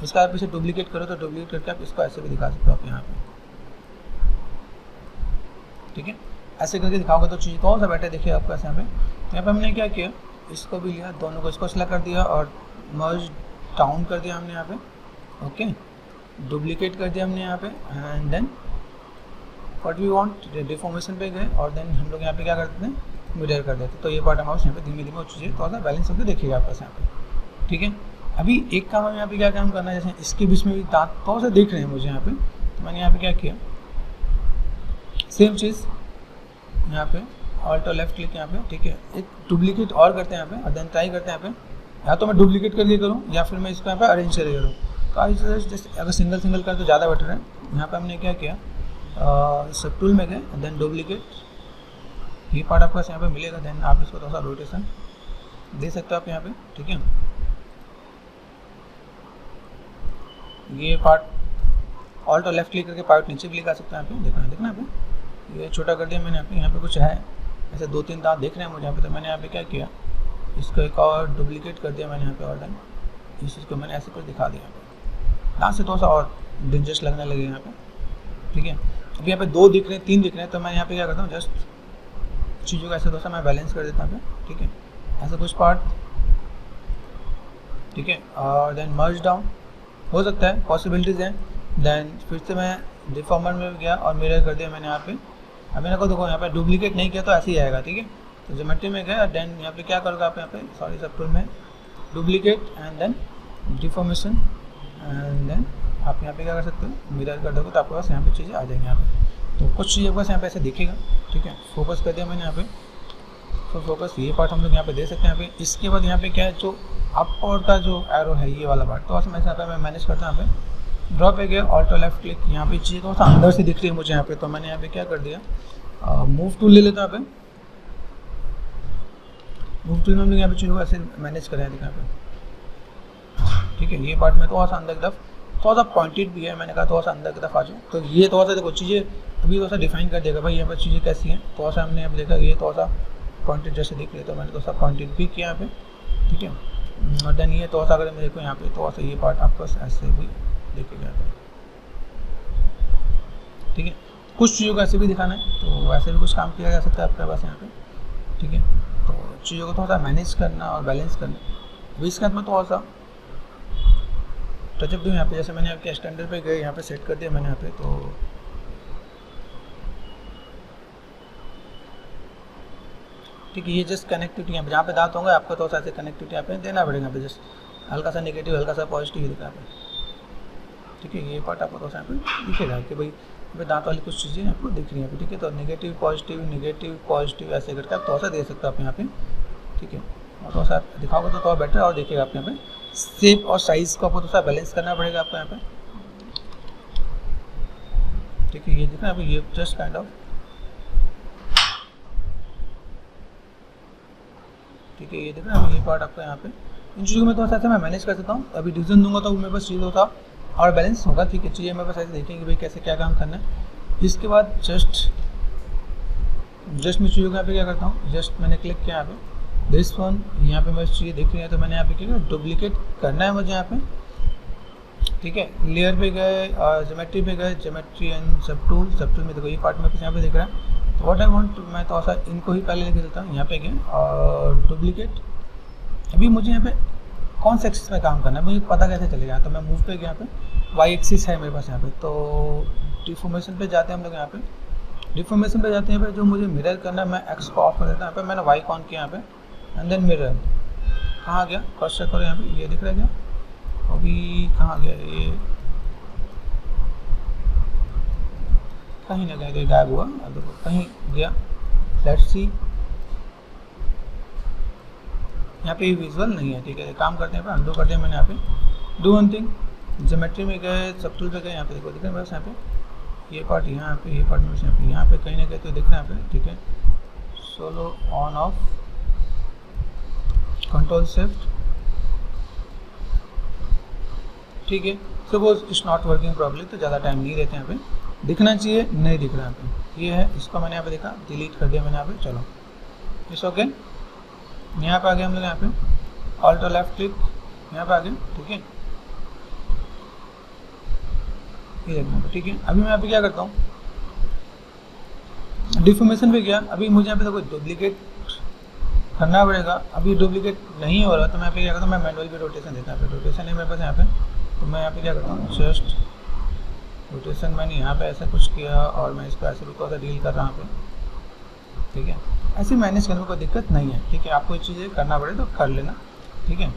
उसका आप इसे डुप्लीकेट करो, तो डुप्लीकेट करके आप इसको ऐसे भी दिखा सकते हो आप यहाँ पे, ठीक है। ऐसे करके दिखाओगे तो चीज़ कौन सा बेटर देखिए आपका यहाँ पे। यहाँ पे हमने क्या किया, इसको भी लिया, दोनों को इसको सिलेक्ट कर दिया और मर्ज डाउन कर दिया हमने यहाँ पे, ओके। डुप्लीकेट कर दिया हमने यहाँ पे, and then what we want, deformation पे गए, और देन हम लोग यहाँ पे क्या करते हैं, मिरर कर देते। तो ये पार्ट हमारे यहाँ पे धीमे धीमे चीज़ें थोड़ा सा बैलेंस होकर देखिएगा आपका यहाँ पे, ठीक है। अभी एक काम हमें यहाँ पे क्या काम करना है, जैसे इसके बीच में भी दांत थोड़ा सा दिख रहे हैं मुझे यहाँ पे, तो मैंने यहाँ पे क्या किया, सेम चीज़ यहाँ पे ऑल्ट और लेफ्ट क्लिक यहाँ पे, ठीक है। एक डुप्लीकेट और करते हैं यहाँ पे, और देन ट्राई करते हैं यहाँ पे, या तो मैं डुप्लीकेट कर दिया करूँ या फिर मैं इसको यहाँ पे अरेंज कर दिया करूँ। तो जैसे अगर सिंगल सिंगल कर तो ज़्यादा बेटर है। यहाँ पे हमने क्या किया, सब टूल में गए, देन डुप्लीकेट, ये पार्ट आपको यहाँ पे मिलेगा, देन आप इसको थोड़ा सा रोटेशन दे सकते हो आप यहाँ पे, ठीक है। ये पार्ट ऑल्ट और लेफ्ट क्लिक करके पार्ट नीचे भी लगा सकते हैं यहाँ पे, देखना यहाँ पे, ये छोटा कर दिया मैंने यहाँ पे कुछ है ऐसे 2-3 दांत देख रहे हैं मुझे यहाँ पे। तो मैंने यहाँ पे क्या किया, इसको एक और डुप्लीकेट कर दिया मैंने यहाँ पे, और डन, इस चीज़ को मैंने ऐसे कुछ दिखा दिया यहाँ पे, दांत से थोड़ा सा और डेंजरस लगने लगे यहाँ पे, ठीक है। अभी यहाँ पे 2 दिख रहे हैं, 3 दिख रहे हैं, तो मैं यहाँ पे क्या करता हूँ, जस्ट चीज़ों को ऐसे थोड़ा सा मैं बैलेंस कर देता हूँ, ठीक है, ऐसा कुछ पार्ट, ठीक है। और देन मर्ज डाउन हो सकता है, पॉसिबिलिटीज़ हैं। देन फिर से मैं डिफॉर्मर में गया और मिरर कर दिया मैंने यहाँ पे। अब मैंने को देखो यहाँ पे डुप्लीकेट नहीं किया तो ऐसे ही आएगा, ठीक है। तो ज्योमेट्री में गया, देन यहाँ पे क्या करोगे आप, यहाँ पे सॉरी सब टूल में duplicate and then deformation, and then आप यहाँ पे क्या कर सकते हो, मिरर कर दोगे तो आपके पास यहाँ पे चीज़ें आ जाएंगी यहाँ पे। तो कुछ चीज़ें बस यहाँ पे ऐसे दिखेगा, ठीक है। फोकस कर दिया मैंने यहाँ पे, तो फोकस ये पार्ट हम लोग यहाँ पे दे सकते हैं यहाँ पे। इसके बाद यहाँ पे क्या है, जो अपवर्ड का जो एरो है ये वाला पार्ट, तो मैं यहाँ पे मैं मैनेज करता हूँ यहाँ पे। ड्रॉ पे गया, ऑल्ट और लेफ्ट क्लिक, यहाँ पे चीज़ थोड़ा सा अंदर से दिख रही है मुझे यहाँ पे, तो मैंने यहाँ पे क्या कर दिया, मूव टूल ले लेता हूँ यहाँ पे। मूव टूल में हम लोग यहाँ पे चीज़ों को ऐसे मैनेज करें यहाँ पे, ठीक है। ये पार्ट में थोड़ा सा अंदर की तरफ थोड़ा सा पॉइंटेड भी है, मैंने कहा थोड़ा सा अंदर की तरफ आ जाओ। तो ये थोड़ा सा देखो चीज़ें अभी थोड़ा सा डिफाइन कर देगा भाई यहाँ पर चीज़ें कैसी हैं। थोड़ा सा हमने यहाँ पे देखा ये थोड़ा सा पॉइंटेड जैसे दिख रही है, तो मैंने थोड़ा सा पॉइंटेड भी किया यहाँ पे, ठीक है। और देन ये थोड़ा सा अगर मैं देखो यहाँ पे थोड़ा सा ये पार्ट आपको ऐसे भी देखेगा यहाँ पे, ठीक है। कुछ चीज़ों को ऐसे भी दिखाना है तो वैसे भी कुछ काम किया जा सकता है आपके पास यहाँ पे, ठीक है। तो चीज़ों को थोड़ा सा मैनेज करना और बैलेंस करना। अभी इसके बाद में थोड़ा सा टचअप दूँ यहाँ पे, जैसे मैंने आपके स्टैंडर्ड पे गए यहाँ पे सेट कर दिया मैंने यहाँ पे, तो ठीक है ये जस्ट कनेक्टिविटी यहाँ पे जहाँ पे दांत होंगे आपको तो ऐसे कनेक्टिविटी यहाँ पे देना पड़ेगा, यहाँ पे जस्ट हल्का सा नेगेटिव हल्का सा पॉजिटिव दिखा पे, ठीक है ये पार्ट आपको तो यहाँ पे दिखेगा कि भाई दांत वाली कुछ चीज़ें आपको दिख रही हैं यहाँ पे, ठीक है। तो नेगेटिव पॉजिटिव ऐसे करके आप थोड़ा सा दे सकते हो आप यहाँ पे, ठीक है। और थोड़ा सा दिखाओगे तो थोड़ा बेटर और देखिएगा आप यहाँ पे शेप और साइज़ को आपको थोड़ा सा बैलेंस करना पड़ेगा आपको यहाँ पे, ठीक है। ये देखना अभी ये जस्ट काइंड ऑफ, ठीक है ये देखना अभी ये पार्ट आपको यहाँ पे इन चीज़ों में थोड़ा सा मैं मैनेज कर सकता हूँ। अभी डिवीजन दूंगा तो मेरे पास चीज़ होता और बैलेंस होगा, ठीक है। चीज़ें मेरे पास ऐसे देखेंगे भाई कैसे क्या काम करना है। इसके बाद जस्ट मैं चीज़ों को यहाँ पे क्या करता हूँ, जस्ट मैंने क्लिक किया यहाँ पे दिस वन, यहाँ पे मेरी चीज़ें दिख रही है तो मैंने यहाँ पे क्या डुप्लीकेट करना है मुझे यहाँ पे, ठीक है। लेयर पे गए और ज्योमेट्री पे गए, ज्योमेट्री एंड सब टूल में देखो ये पार्ट मेरे पास यहाँ पे दिख रहा है। तो व्हाट आई वांट, मैं तो ऐसा इनको ही पहले लेके चलता हूँ यहाँ पे गए और डुप्लीकेट। अभी मुझे यहाँ पे कौन सा एक्सिस में काम करना है मुझे पता कैसे चलेगा, तो मैं मूव पे गया यहाँ पे वाई एक्सिस है मेरे पास यहाँ पे, तो डिफॉर्मेशन पे जाते हैं हम लोग यहाँ पे, डिफॉर्मेशन पे जाते हैं यहाँ पे जो मुझे मिरर करना है मैं एक्स को ऑफ कर देता हूँ यहाँ पे, मैंने वाई ऑन किया यहाँ पे एंड देन मिरर कहाँ गया क्रॉस चेक करो यहाँ पे, ये दिख रहा है क्या अभी कहाँ गया, ये कहीं ना कहीं तो गायब हुआ, अब देखो कहीं गया, लेट्स सी यहाँ पे विजुअल नहीं है, ठीक है। काम करते हैं पे अंडू कर दिया मैंने यहाँ पे, डू वन थिंग ज्योमेट्री में गए सब टूल पे गए, यहाँ पे देखो दिख रहा है बस यहाँ पे ये पार्ट यहाँ पे, ये पार्ट में यहाँ पे कहीं ना कहीं तो दिख रहा है यहाँ पे, ठीक है। Solo on off control shift, ठीक है। Suppose it's not working properly तो ज़्यादा टाइम नहीं रहते यहाँ पे, दिखना चाहिए नहीं दिख रहा यहाँ पे, ये है इसको मैंने यहाँ पे देखा डिलीट कर दिया मैंने यहाँ पे, चलो इट्स ओके। यहाँ पे आ गए हम लोग यहाँ पे ऑल्ट और लेफ्ट क्लिक यहाँ पे आ गए, ठीक है ये देखना, ठीक है। अभी मैं यहाँ पे क्या करता हूँ डिफॉर्मेशन पे गया, अभी मुझे यहाँ पे देखो डुप्लीकेट करना पड़ेगा, अभी डुप्लीकेट नहीं हो रहा तो मैं यहाँ पे क्या करता हूँ मैं मैनुअल पे रोटेशन देता हूँ, रोटेशन है मेरे पास यहाँ पे, तो मैं यहाँ पे क्या करता हूँ जस्ट रोटेशन मैंने यहाँ पे ऐसा कुछ किया और मैं इसको ऐसे भी थोड़ा सा डील कर रहा हूँ, ठीक है। ऐसे मैनेज करने में कोई दिक्कत नहीं है, ठीक है। आपको ये चीज़ें करना पड़े तो कर लेना, ठीक है।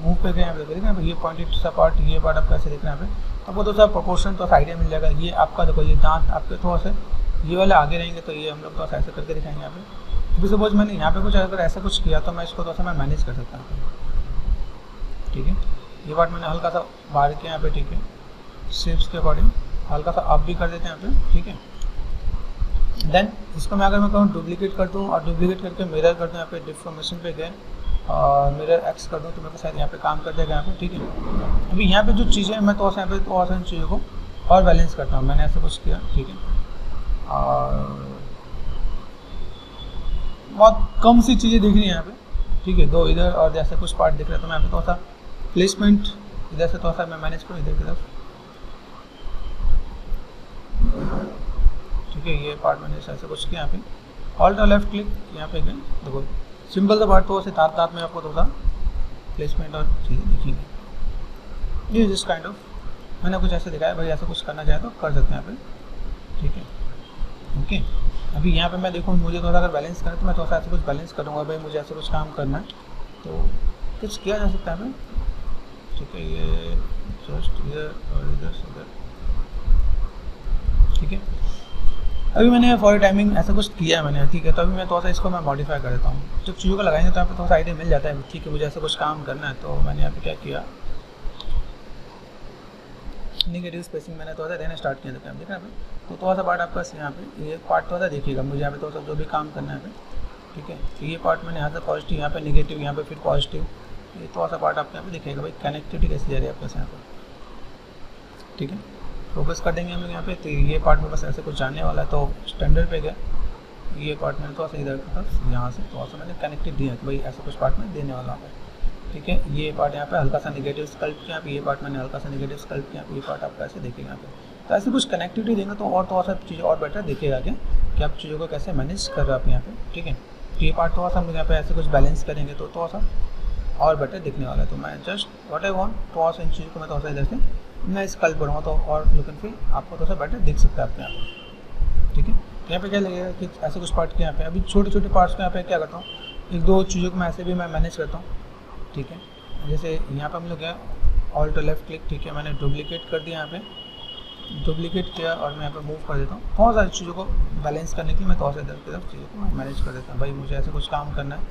मूव पे गए यहाँ पे देखना ये पॉइंटेड सा पार्ट, ये पार्ट आपका ऐसे देखना है यहाँ पे, तो वो तो सब प्रोपोर्शन तो आइडिया मिल जाएगा। ये आपका देखो ये दांत आपके थोड़ा सा ये वाले आगे रहेंगे तो ये हम लोग तो ऐसे करके दिखाएंगे यहाँ पे। अभी सपोज मैंने यहाँ पे कुछ अगर ऐसा कुछ किया तो मैं इसको थोड़ा सा मैं मैनेज कर सकता हूँ, ठीक है। ये पार्ट मैंने हल्का सा बाहर किया यहाँ पे, ठीक है। शेप्स के अकॉर्डिंग हल्का सा अप भी कर देते हैं यहाँ पे, ठीक है। देन इसको मैं अगर मैं कहूँ डुप्लीकेट कर दूँ और डुप्लीकेट करके मिरर कर दूँ यहाँ पे डिफॉर्मेशन पे गए और मिरर एक्स कर दूँ तो मेरे को शायद यहाँ पे काम कर जाएगा यहाँ पे, ठीक है। अभी यहाँ पे जो चीज़ें मैं तो यहाँ पे तो और इन चीज़ों को और बैलेंस करता हूँ, मैंने ऐसा कुछ किया, ठीक है। और बहुत कम सी चीज़ें दिख रही हैं यहाँ पे, ठीक है। दो इधर और जैसे कुछ पार्ट दिख रहा है तो मैं यहाँ पे थोड़ा सा प्लेसमेंट इधर से थोड़ा सा मैं मैनेज करूँ इधर की तरफ, ठीक है। ये पार्ट मैंने ऐसा कुछ किया यहाँ पे ऑल्ट और लेफ्ट क्लिक यहाँ पे गए, देखो सिंपल सा पार्ट तो दांत दांत में आपको थोड़ा प्लेसमेंट और चीज़ें दिखेंगी। ये जिस काइंड ऑफ मैंने कुछ ऐसे दिखाया, भाई ऐसा कुछ करना चाहे तो कर सकते हैं यहाँ पे, ठीक है ओके। अभी यहाँ पे मैं देखूँ मुझे थोड़ा अगर बैलेंस करें तो मैं थोड़ा सा ऐसा कुछ बैलेंस करूँगा, भाई मुझे ऐसा कुछ काम करना है तो कुछ किया जा सकता है, ठीक है। ये जस्ट इधर और इधर से इधर, ठीक है। अभी मैंने फॉर टाइमिंग ऐसा कुछ किया मैंने, ठीक है। तो अभी मैं थोड़ा सा इसको मैं मॉडिफाई कर देता हूँ, जब चीज़ों को लगाएंगे तो यहाँ पे थोड़ा सा आइडिया मिल जाता है, ठीक है। मुझे ऐसा कुछ काम करना है तो मैंने यहाँ पे क्या किया नेगेटिव स्पेसिंग मैंने थोड़ा सा देना स्टार्ट किया था, देखा ना। तो थोड़ा सा पार्ट आपका यहाँ पे ये पार्ट थोड़ा सा देखिएगा, मुझे यहाँ पे थोड़ा सा जो भी काम करना है, ठीक है। तो ये पार्ट मैंने यहाँ से पॉजिटिव, यहाँ पे नेगेटिव, यहाँ पे फिर पॉजिटिव, ये थोड़ा सा पार्ट आपको यहाँ पे दिखेगा, भाई कनेक्टिविटी कैसी जा रही है आपके यहाँ पर, ठीक है। फोकस कर देंगे हम लोग यहाँ पे, तो ये पार्ट में बस ऐसे कुछ जाने वाला है तो स्टैंडर्ड पे गया, ये पार्ट मैंने थोड़ा सा इधर यहाँ से थोड़ा सा मैंने कनेक्टिव दिया कि भाई ऐसा कुछ पार्ट में देने वाला है, ठीक है। ये पार्ट यहाँ पे हल्का सा नेगेटिव स्कल्प किया, ये पार्ट मैंने हल्का सा नेगेटिव स्कल्प किया, ये पार्ट आपका ऐसे देखेगा यहाँ पे। तो ऐसे कुछ कनेक्टिविटी देंगे तो और थोड़ा सा चीज़ और बेटर दिखेगा कि आप चीज़ों को कैसे मैनेज कर रहे हो आप यहाँ पे, ठीक है। तो ये पार्ट थोड़ा सा हम लोग यहाँ पे ऐसे कुछ बैलेंस करेंगे तो थोड़ा सा और बेटर दिखने वाला है। तो मैं जस्ट व्हाट आई वांट थोड़ा सा इन चीज़ों को मैं थोड़ा सा इधर से मैं स्कल्प करूँगा तो और लुक एंड फील आपको थोड़ा सा बेटर दिख सकता है आपके यहाँ पर। ठीक है, यहाँ पे क्या लगेगा कि ऐसे कुछ पार्ट के यहाँ पे अभी छोटे छोटे पार्ट्स को यहाँ पे क्या करता हूँ, एक दो चीज़ों को मैं ऐसे भी मैं मैनेज करता हूँ। ठीक है, जैसे यहाँ पे हम लोग क्या ऑल्ट लेफ्ट क्लिक, ठीक है, मैंने डुप्लीकेट कर दिया, यहाँ पे डुप्लीकेट किया और मैं यहाँ पे मूव कर देता हूँ। बहुत सारी चीज़ों को बैलेंस करने के लिए मैं थोड़ा सा इधर की तरफ चीज़ों को मैनेज कर देता हूँ। भाई मुझे ऐसे कुछ काम करना है,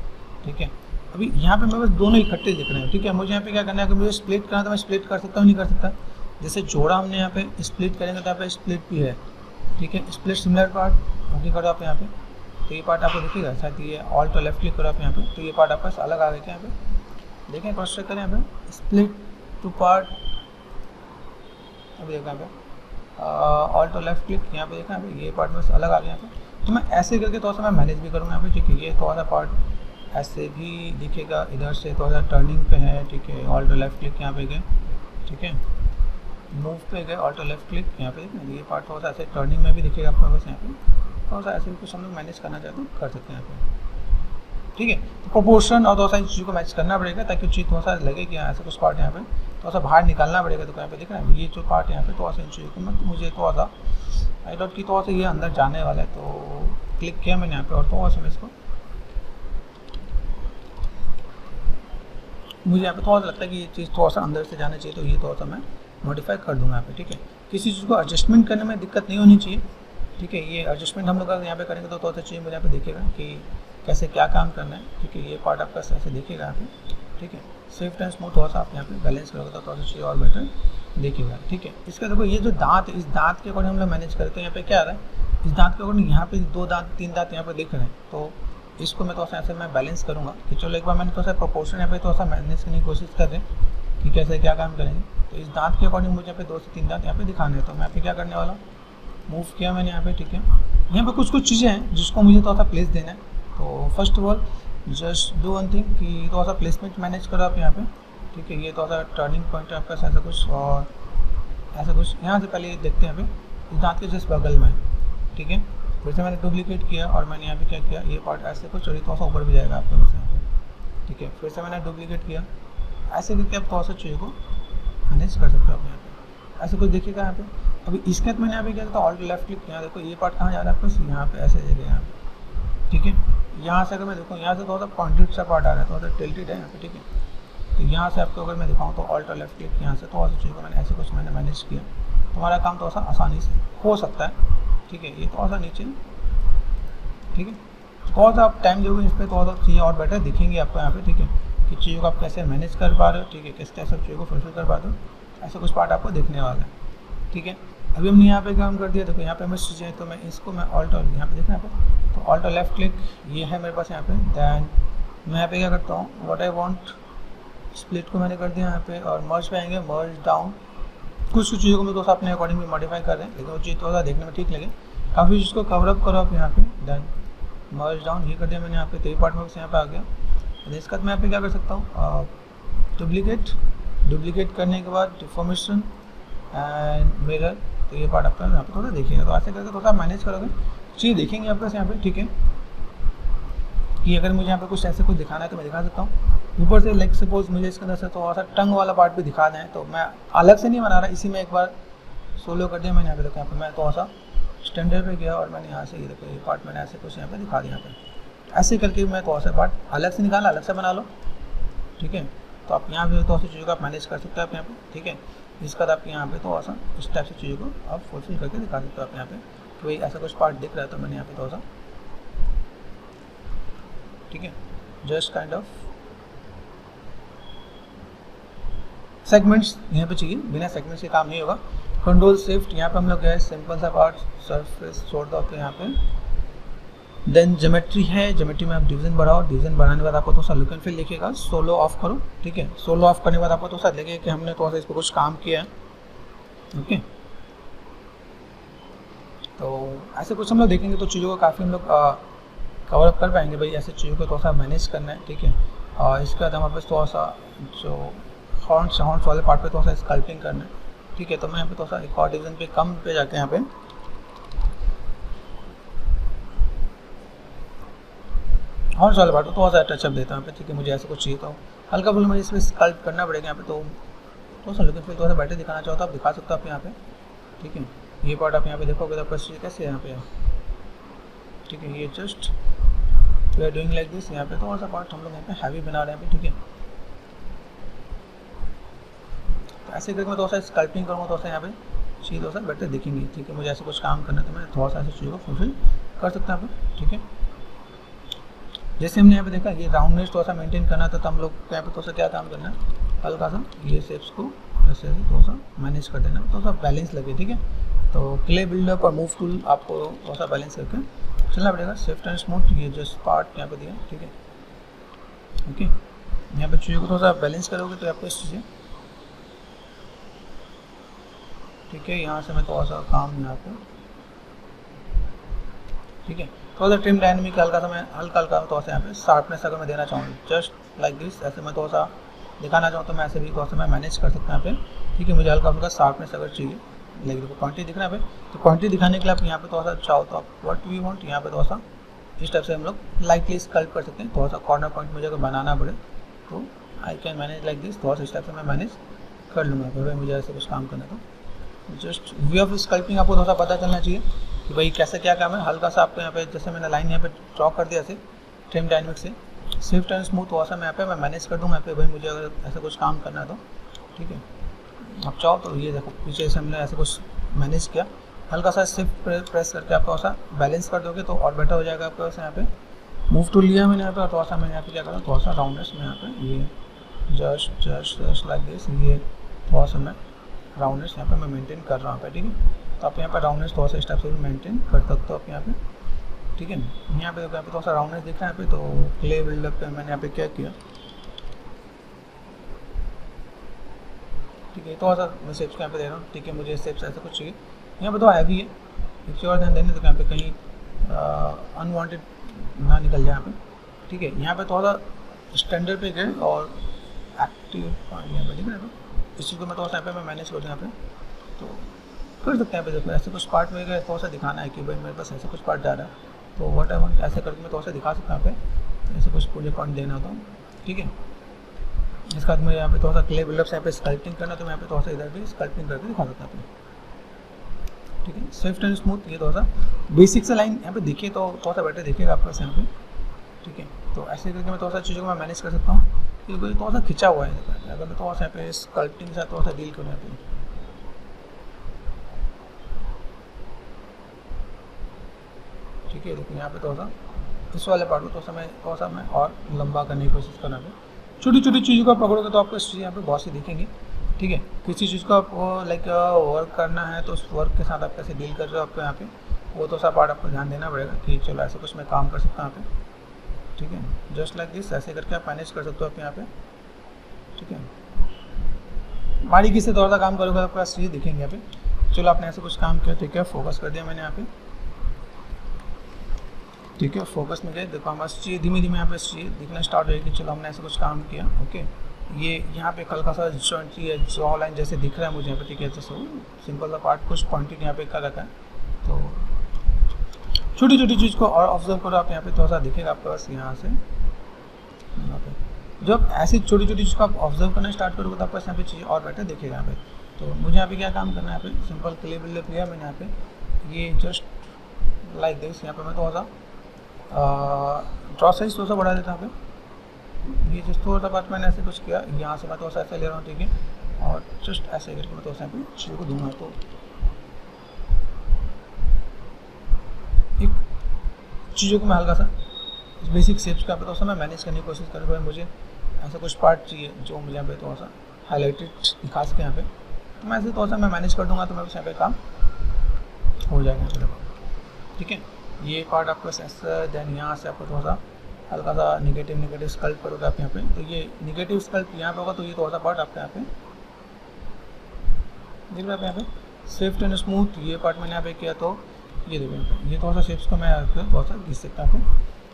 ठीक है। अभी यहाँ पे मैं बस दोनों इकट्ठे दिख रहे हैं, ठीक है। मुझे यहाँ पे क्या करना है, अगर मुझे स्प्लिट करना है तो मैं स्प्लिट कर सकता हूँ, नहीं कर सकता। जैसे जोड़ा हमने यहाँ पे स्प्लिट करेंगे तो यहाँ पे स्प्लिट भी है, ठीक है। स्प्लिट सिमिलर पार्ट ओके करो आप यहाँ पे, तो ये पार्ट आपको दिखेगा। शायद ये ऑल्ट और लेफ्ट क्लिक करो आप यहाँ पे, तो ये पार्ट आपका अलग आ गया क्या यहाँ पे, देखें क्रॉस चेक करें यहाँ पे स्प्लिट टू पार्ट। अभी देखा यहाँ पे ऑल्ट और लेफ्ट क्लिक, यहाँ पे देखा यहाँ पे ये पार्ट में अलग आ गया यहाँ पे। तो मैं ऐसे करके थोड़ा सा मैं मैनेज भी करूँगा यहाँ पे, ठीक है। ये थोड़ा सा पार्ट ऐसे भी दिखेगा, इधर से थोड़ा सा टर्निंग पे है, ठीक है। ऑल्ट और लेफ्ट क्लिक यहाँ पे गए, ठीक है, मूव पे गए, ऑल्ट और लेफ्ट क्लिक यहाँ पे देखना, ये पार्ट थोड़ा सा ऐसे टर्निंग में भी दिखेगा आपको। बस यहाँ पे थोड़ा सा ऐसे भी कुछ हम लोग मैनेज करना चाहते हैं कर सकते हैं यहाँ पे, ठीक है। तो प्रोपोर्शन और थोड़ा सा इन चीज़ों को मैच करना पड़ेगा ताकि चीज़ थोड़ा सा लगे कि यहाँ ऐसे कुछ पार्ट यहाँ पे थोड़ा सा बाहर निकालना पड़ेगा। तो यहाँ पे दिख रहा है ये जो पार्ट यहाँ पे थोड़ा सा इन चीज़ों को मुझे थोड़ा सा आई डॉट की थोड़ा सा ये अंदर जाने वाला है, तो क्लिक किया मैंने यहाँ पे और थोड़ा सा मैं इसको मुझे यहाँ पे थोड़ा सा लगता है कि ये चीज़ थोड़ा सा अंदर से जाना चाहिए, तो ये थोड़ा सा मैं मॉडिफाई कर दूँगा यहाँ पे, ठीक है। किसी चीज़ को एडजस्टमेंट करने में दिक्कत नहीं होनी चाहिए, ठीक है। ये एडजस्टमेंट हम लोग यहाँ पे करेंगे तो थोड़ा सा चीज़ मुझे यहाँ पे दिखेगा कि कैसे क्या काम करना है, ठीक है। ये पार्ट आपका ऐसे दिखेगा यहाँ पे, ठीक है। सेफ एंड स्मूथ थोड़ा सा आप यहाँ पे बैलेंस करोगे तो थोड़ा सा चीज़ और बेटर दिखेगा, ठीक है। इसका देखो ये जो दांत है, इस दांत के अकॉर्डिंग हम लोग मैनेज करते हैं। यहाँ पे क्या आ रहा है, इस दांत के अकॉर्डिंग यहाँ पे 2 दांत 3 दांत यहाँ पे दिख रहे हैं, तो इसको मैं थोड़ा सा ऐसे मैं बैलेंस करूँगा कि चलो एक बार मैंने थोड़ा सा प्रोपोर्शन यहाँ पे थोड़ा सा मैनेज करने की कोशिश कर रहे हैं कि कैसे क्या काम करेंगे। तो इस दांत के अकॉर्डिंग मुझे यहाँ पे 2 से 3 दांत यहाँ पे दिखाने हैं, तो मैं यहाँ पे क्या करने वाला हूँ, मूव किया मैंने यहाँ पे, ठीक है। यहाँ पे कुछ चीज़ें हैं जिसको मुझे थोड़ा सा प्लेस देना है। तो first of all just do one thing कि थोड़ा सा प्लेसमेंट मैनेज करो आप यहाँ पे, ठीक है। ये थोड़ा सा टर्निंग पॉइंट है आपका ऐसा कुछ, और ऐसा कुछ यहाँ से पहले देखते हैं। अभी इस दांत के जस्ट बगल में, ठीक है। फिर से मैंने डुप्लीकेट किया और मैंने यहाँ पे क्या किया, ये पार्ट ऐसे कुछ और थोड़ा सा ऊपर भी जाएगा आपके पास यहाँ पे, ठीक है। फिर से मैंने डुप्लीकेट किया, ऐसे करके आप थोड़ा सा चीज़ को मैनेज कर सकते हो आप यहाँ पे, ऐसे कुछ देखिएगा यहाँ पे। अभी इसके बाद मैंने यहाँ पे क्या था, ऑल्ट लेफ्ट क्लिक, यहाँ देखो ये पार्ट कहाँ जा रहा है आपके पास, यहाँ पे ऐसे जगह यहाँ पे, ठीक है। यहाँ से अगर मैं देखूँ, यहाँ से थोड़ा सा पॉइंटेड सा पार्ट आ रहा है, थोड़ा सा टिल्टेड है यहाँ पे, ठीक है। तो यहाँ से आपको अगर मैं दिखाऊँ तो ऑल्ट और लेफ्ट क्लिक, यहाँ से थोड़ा सा चीज़ को मैंने ऐसे कुछ मैंने मैनेज किया, तुम्हारा काम थोड़ा सा आसानी से हो सकता है, ठीक है। ये थोड़ा सा नीचे, ठीक है। थोड़ा सा आप टाइम दोगे इस पर, थोड़ा सा चीज़ें और बेटर दिखेंगी आपको यहाँ पे, ठीक है, कि चीज़ों को आप कैसे मैनेज कर पा रहे हो, ठीक है, किस तरह सब चीज़ों को फुलफिल कर पाते हो, ऐसा कुछ पार्ट आपको दिखने वाला है, ठीक है। अभी हमने यहाँ पे काम कर दिया, देखो यहाँ पे मैं चीज़ें, तो मैं इसको मैं ऑल्ट और यहाँ पे देखना यहाँ पे, तो ऑल्ट और लेफ्ट क्लिक ये है मेरे पास यहाँ पे। दैन मैं यहाँ पे क्या करता हूँ, व्हाट आई वांट स्प्लिट को मैंने कर दिया यहाँ पे, और मर्ज पे आएंगे, मर्ज डाउन। कुछ चीज़ों को मैं थोड़ा सा अपने अकॉर्डिंग में मॉडिफाई कर रहे हैं, लेकिन वो चीज़ थोड़ा सा देखने में ठीक लगे, काफ़ी चीज़ को कवर अप करो आप यहाँ पे। दैन मर्ज डाउन ये कर दिया मैंने यहाँ पे, तो ये पार्ट में यहाँ पे आ गया। इसके बाद मैं यहाँ पे क्या कर सकता हूँ, डुप्लीकेट करने के बाद डिफॉर्मेशन एंड मिरर, तो ये पार्ट आपका यहाँ पे थोड़ा देखिएगा। तो ऐसे करके थोड़ा मैनेज करोगे चीज़ देखेंगे आपके यहाँ पे, ठीक है। कि अगर मुझे यहाँ पे कुछ ऐसे कुछ दिखाना है तो मैं दिखा सकता हूँ। ऊपर से लाइक सपोज मुझे इसके अंदर से थोड़ा सा टंग वाला पार्ट भी दिखा दें, तो मैं अलग से नहीं बना रहा, इसी में एक बार सोलो कर दिया मैंने यहाँ पे। देखो यहाँ पे मैं थोड़ा सा स्टैंडर्ड पे गया और मैंने यहाँ से ये देखो ये पार्ट मैंने ऐसे कुछ यहाँ पे दिखा दिया। यहाँ पे ऐसे करके मैं थोड़ा सा पार्ट अलग से निकाला, अलग से बना लो, ठीक है। तो आप यहाँ पे थोड़ा सी चीज़ों को आप मैनेज कर सकते हो आप यहाँ पे, ठीक है। इसके बाद आप यहाँ पे थोड़ा सा इस टाइप से चीज़ों को आप फुलफिल करके दिखा सकते हो आप यहाँ पे। तो वही ऐसा कुछ पार्ट दिख रहा है तो मैंने यहाँ पे थोड़ा सा, ठीक है, जस्ट काइंड ऑफ सेगमेंट्स यहाँ पे चाहिए, बिना सेगमेंट्स के काम नहीं होगा। कंट्रोल शिफ्ट यहाँ पे हम लोग गए, सिंपल सा पार्ट सरफेस छोड़ दो आपके यहाँ पे। देन ज्योमेट्री है, ज्योमेट्री में आप डिवीजन बढ़ाओ, डिवीजन बढ़ाने के बाद आपको थोड़ा सा लुक एंड फील लिखेगा, सोलो ऑफ करो, ठीक है। सोलो ऑफ करने के बाद आपको थोड़ा सा लगेगा कि हमने थोड़ा सा इस पर कुछ काम किया है, ओके। तो ऐसे कुछ हम लोग देखेंगे तो चीज़ों को काफ़ी हम लोग कवर अप कर पाएंगे। भाई ऐसे चीज़ों को थोड़ा सा मैनेज करना है, ठीक है। और इसके बाद हमारे पास थोड़ा सा जो हॉर्न्स वाले पार्ट पे थोड़ा सा स्कल्पिंग करना है, ठीक है। तो मैं यहाँ पे थोड़ा सा एक और डिवीजन पे कम पे जाके यहाँ पे हॉर्स वाला पार्ट थोड़ा सा टचअप देता हूँ यहाँ पे, ठीक है। मुझे ऐसा कुछ चाहिए तो हल्का फुल्का मुझे इसमें स्कल्प करना पड़ेगा यहाँ पे, तो थोड़ा सा लुक थोड़ा सा बेटर दिखाना चाहो तो आप दिखा सकते हो आप यहाँ पे, ठीक है। ये पार्ट आप यहाँ पे देखोगे तो आपका कैसे यहाँ पे, ठीक है। ये just we are doing like this, यहाँ पे थोड़ा सा पार्ट हम लोग यहाँ पे हैवी बना रहे हैं यहाँ पे, ठीक है। तो ऐसे करके मैं थोड़ा सा स्कल्पिंग करूँगा, थोड़ा सा यहाँ पे चीज़ थोड़ा सा बेटर दिखेंगी, ठीक है। मुझे ऐसे कुछ काम करना है तो मैं थोड़ा सा ऐसी चीज़ों को फुलफिल कर सकता हूँ यहाँ पे, ठीक है। जैसे हमने यहाँ पे देखा ये राउंडनेस थोड़ा सा मेंटेन करना था, तो हम लोग यहाँ पे थोड़ा सा क्या काम करना है, हल्का सा ये शेप्स को ऐसे ऐसे थोड़ा सा मैनेज कर देना, थोड़ा सा बैलेंस लगे, ठीक है। तो क्ले बिल्डअप और मूव टूल आपको थोड़ा सा बैलेंस करके चलना पड़ेगा। स्विफ्ट एंड स्मूथ ये जस्ट पार्ट यहाँ पे दिया, ठीक है, ओके। यहाँ पे चीज़ों को थोड़ा सा बैलेंस करोगे तो आपको इस चीज़ें, ठीक है। यहाँ से मैं थोड़ा सा काम यहाँ पे, ठीक है, थोड़ा सा ट्रिम डायनेमिक हल्का सा मैं हल्का थोड़ा सा यहाँ पे शार्पनेस अगर मैं देना चाहूँ जस्ट लाइक दिस, ऐसे मैं थोड़ा सा दिखाना चाहूँ तो मैं ऐसे भी थोड़ा सा मैं मैनेज कर सकता हूँ यहाँ पे, ठीक है। मुझे हल्का फुल्का शार्पनेस अगर चाहिए, लाइक देखो क्वांटिटी दिखना है, तो क्वांटिटी दिखाने के लिए आप यहाँ पे थोड़ा सा चाहो तो आप व्हाट वी वांट यहाँ पे थोड़ा सा इस टाइप से हम लोग लाइटली स्कल्प कर सकते हैं। थोड़ा सा कॉर्नर पॉइंट मुझे अगर बनाना पड़े तो I can manage like this, थोड़ा सा इस टाइप से मैं मैनेज कर लूँगा फिर मुझे ऐसे कुछ काम करना तो जस्ट वे ऑफ स्कल्पिंग आपको थोड़ा सा पता चलना चाहिए कि भाई कैसे क्या काम है। हल्का सा आपको यहाँ पे जैसे मैंने लाइन यहाँ पे ड्रॉ कर दिया ऐसे ट्रिम डायनेमिक से, स्विफ्ट एंड स्मूथ थोड़ा सा मैं यहाँ पे मैं मैनेज कर दूँगा यहाँ पे, भाई मुझे अगर ऐसा कुछ काम करना है तो, ठीक है। आप चाहो तो ये देखो पीछे से हमने ऐसे कुछ मैनेज किया, हल्का सा शिफ्ट प्रेस करके आप थोड़ा सा बैलेंस कर दोगे तो और बेटर हो जाएगा आपके पास। यहाँ पे मूव टूल लिया मैंने यहाँ पे, थोड़ा सा मैंने यहाँ पे क्या करा, थोड़ा सा राउंडनेस में यहाँ पे ये जस्ट लाइक दिस, ये थोड़ा सा मैं राउंडनेस यहाँ पे मैं मेंटेन कर रहा हूँ यहाँ पे, ठीक है। तो आप यहाँ पे राउंडनेस थोड़ा सा इस टाइप से भी मेंटेन कर सकते हो आप यहाँ पे, ठीक है। यहाँ पे थोड़ा सा राउंडनेस दिख रहा है यहाँ पे, तो क्ले बिल्डअप पे मैंने यहाँ पे क्या किया, ठीक है। थोड़ा सा मैं शेप्स को यहाँ पे दे रहा हूँ, ठीक है। मुझे शेप्स ऐसा कुछ चाहिए यहाँ पे, तो हैवी है, एक और ध्यान देने तो यहाँ पे कहीं अनवांटेड ना निकल जाए यहाँ पे, ठीक है। यहाँ पे थोड़ा सा स्टैंडर्ड पे गए और एक्टिव यहाँ पे, ठीक है। इस चीज़ को मैं थोड़ा सा यहाँ पे मैं मैनेज कर दूँ यहाँ पे, तो कर सकते हैं यहाँ पे। देखो ऐसे कुछ पार्ट में गए, थोड़ा सा दिखाना है कि भाई मेरे पास ऐसा कुछ पार्ट जा रहा है, तो व्हाट आई वांट ऐसे करके मैं थोड़ा सा दिखा सकता हूँ यहाँ पे, ऐसे कुछ पूरे पॉइंट देना होता हूँ, ठीक है। इसके बाद मैं यहाँ पे थोड़ा सा क्ले बिल्डअप से यहाँ पे स्कल्पिंग करना, तो मैं यहाँ पे थोड़ा सा इधर भी स्कल्पिंग करके दिखा सकता हूँ, ठीक है। स्विफ्ट एंड स्मूथ ये थोड़ा सा बेसिक से लाइन यहाँ पे दिखे तो थोड़ा सा बेटर दिखेगा आपके पास यहाँ पे, ठीक है। तो ऐसे करके मैं थोड़ा सा चीज़ों को मैं मैनेज कर सकता हूँ, क्योंकि थोड़ा सा खिंचा हुआ है। अगर मैं थोड़ा सा यहाँ पे स्कल्पिंग के साथ थोड़ा सा डील करूँ यहाँ पे, ठीक है। देखो यहाँ पे थोड़ा सा इस वाले पार्ट को थोड़ा सा मैं और लंबा करने की कोशिश करना है। छोटी छोटी चीज़ों को आप पकड़ोगे तो आपको इस चीज़ यहाँ पे बहुत सी दिखेंगी, ठीक है। किसी चीज़ को आपको लाइक वर्क करना है तो उस वर्क के साथ आप कैसे डील कर रहे हो आपको यहाँ पे, वो तो सा पार्ट आपको ध्यान देना पड़ेगा कि चलो ऐसे कुछ मैं काम कर सकता हूँ यहाँ पे, ठीक है। जस्ट लाइक दिस ऐसे करके आप मैनेज कर सकते हो आप यहाँ पे, ठीक है। बारीकी से थोड़ा सा काम करोगे आपके पास चीज़ें दिखेंगे यहाँ पे। चलो आपने ऐसे कुछ काम किया, ठीक है, फोकस कर दिया मैंने यहाँ पे, ठीक है। फोकस में गए, देखो हमारे चीज़ धीमे धीमे यहाँ पे चीज़ दिखना स्टार्ट हो जाएगी। चलो हमने ऐसा कुछ काम किया, ओके। ये यहाँ पे हल्का सा जॉ लाइन जैसे दिख रहा है मुझे यहाँ पे, ठीक है। जैसे सिंपल सा पार्ट कुछ पॉइंटेड यहाँ पे कर रखा है, तो छोटी छोटी चीज़ को और ऑब्जर्व करो आप यहाँ पे, थोड़ा सा दिखेगा आपके पास यहाँ से यहाँ पे। जब ऐसी छोटी छोटी चीज़ को आप ऑब्जर्व करना स्टार्ट करोगे तो आपके पास यहाँ पे चीज़ और बेटर दिखेगा यहाँ पे। तो मुझे यहाँ पे क्या काम करना है, यहाँ पे सिंपल क्ले बिल्डअप लिया मैंने यहाँ पे, ये जस्ट लाइक दिस। यहाँ पे मैं थोड़ा सा ड्रॉ साइज थोड़ा सा बढ़ा देता हूँ यहाँ पे। ये जस्ट थोड़ा सा बात मैंने ऐसे कुछ किया, यहाँ से मैं थोड़ा सा ऐसे ले रहा हूँ, ठीक है। और जस्ट ऐसे करके मैं थोड़ा सा यहाँ पे चीज़ों को दूंगा, तो एक चीज़ों को मैं हल्का सा बेसिक शेप्स का थोड़ा सा मैं मैनेज करने की कोशिश करूँगा। मुझे ऐसा कुछ पार्ट चाहिए जो मुझे यहाँ पे थोड़ा सा हाईलाइटेड दिखा सके यहाँ पे, तो मैं ऐसे थोड़ा सा मैं मैनेज कर दूँगा, तो मेरे पास यहाँ पे काम हो जाएगा यहाँ पे, ठीक है। ये पार्ट आपको ऐसा, देन यहाँ से आपको थोड़ा सा हल्का सा निगेटिव स्कल्प करोगे आप यहाँ पे, तो ये निगेटिव स्कल्प यहाँ पे होगा, तो ये थोड़ा सा पार्ट आपका यहाँ पे देख रहे हैं यहाँ पे। स्विफ्ट एंड स्मूथ ये पार्ट मैंने यहाँ पे किया, तो ये देखो यहाँ पे ये थोड़ा सा शेप्स को मैं थोड़ा सा घिस सकता हूँ।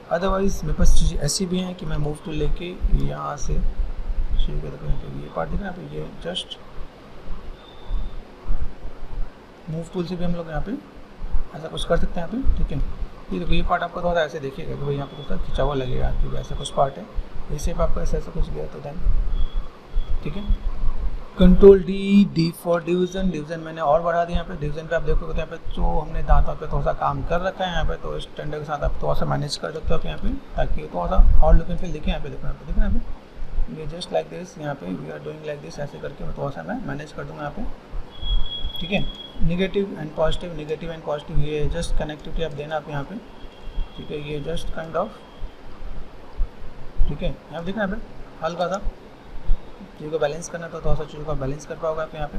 अदरवाइज मेरे पास चीज़ें ऐसी भी हैं कि मैं मूव टूल लेके यहाँ से शुरू कर देखो यहाँ पे ये पार्ट दिख रहा है यहाँ पे, ये जस्ट मूव टूल से भी हम लोग यहाँ पे ऐसा कुछ कर सकते हैं यहाँ पे, ठीक है। ये देखो ये पार्ट आपको थोड़ा ऐसे देखिएगा कि भाई यहाँ पर थोड़ा खिंचा हुआ लगेगा कि ऐसा कुछ पार्ट है, ये शेप आपको ऐसा कुछ गया तो देन ठीक है। Control D for division, division मैंने और बढ़ा दिया यहाँ पे। डिवीजन पे आप देखोगे तो यहाँ पे जो हमने दांतों पे थोड़ा सा काम कर रखा है यहाँ पे, तो इस टेंडर के साथ आप थोड़ा सा मैनेज कर सकते हो यहाँ पे, ताकि थोड़ा सा और लुक एंड फील दिखे। यहाँ पे देखो, यहाँ पे देखो, यहाँ पे ये जस्ट लाइक दिस, यहाँ पे we are doing like this, ऐसे करके थोड़ा सा मैं मैनेज कर दूँगा यहाँ पे, ठीक है। नेगेटिव एंड पॉजिटिव ये जस्ट कनेक्टिविटी आप देना आप यहाँ पे, ठीक है। ये जस्ट काइंड ऑफ, ठीक है, यहाँ पे देखना यहाँ पे हल्का सा चीज़ों को बैलेंस करना, तो थोड़ा सा चीज़ों को बैलेंस कर पाओगे आप यहाँ पे,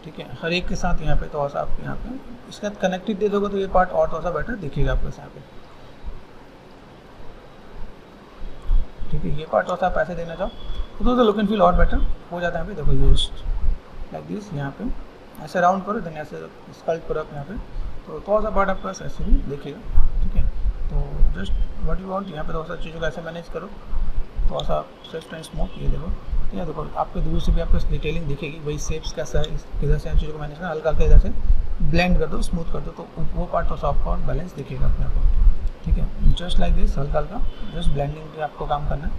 ठीक है। हर एक के साथ यहाँ पे थोड़ा सा आप यहाँ पे इसके साथ कनेक्टेड दे दोगे तो ये पार्ट और थोड़ा सा बेटर दिखेगा आपको यहाँ पे, ठीक है। ये पार्ट थोड़ा सा आप ऐसे देना चाहो तो थोड़ा सा लुक एंड फील और बेटर हो जाता है यहाँ पे। देखो ये लाइक दिस, यहाँ पे ऐसे राउंड करो, देन ऐसे स्कल्प करो आप यहाँ पे, तो थोड़ा सा पार्ट आपका ऐसे भी दिखेगा, ठीक है। तो जस्ट व्हाट यू वांट, यहाँ पे थोड़ा सा चीज़ों को ऐसे मैनेज करो, थोड़ा सा सॉफ्ट एंड स्मूथ। ये देखो, ये देखो आपको दूर से भी आपको डिटेलिंग दिखेगी, वही शेप्स कैसा है, किधर से चीज़ों को मैनेज करना, हल्का हल्का इधर से ब्लेंड कर दो, स्मूथ कर दो, तो वो पार्ट तो आपको और बैलेंस दिखेगा अपने आप, ठीक है। जस्ट लाइक दिस, हल्का हल्का जस्ट ब्लेंडिंग पे आपको काम करना है,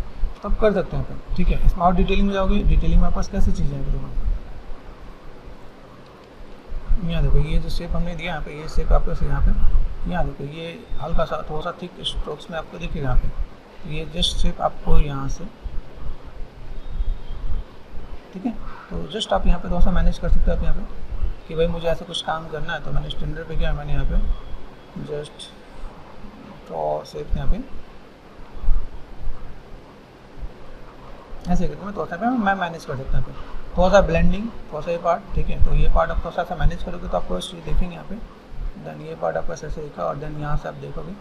तो आप कर सकते हैं, ठीक है। इसमें और डिटेलिंग में जाओगे, डिटेलिंग में आपके पास कैसी चीज़ें हैं, देखो यहाँ देखो ये जो शेप हमने दिया यहाँ पे, ये शेप आपको यहाँ पे, यहाँ देखो ये हल्का सा थोड़ा सा थिक स्ट्रोक्स में आपको दिखेगा यहाँ पे, ये जस्ट शेप आपको यहाँ से, ठीक है। तो जस्ट आप यहाँ पे थोड़ा सा मैनेज कर सकते हो आप यहाँ पे कि भाई मुझे ऐसा कुछ काम करना है, तो मैंने स्टैंडर्ड पे किया, मैंने यहाँ पे जस्ट ड्रॉ शेप यहाँ पे ऐसे करके मैं थोड़ा सा मैं मैनेज कर सकता हूँ, थोड़ा सा ब्लेंडिंग, थोड़ा सा ये पार्ट, ठीक है। तो ये पार्ट आप थोड़ा सा मैनेज करोगे तो आपको चीज़ देखेंगे यहाँ पे, देन ये पार्ट आपको ऐसे दिखा, और देन यहाँ से आप देखोगे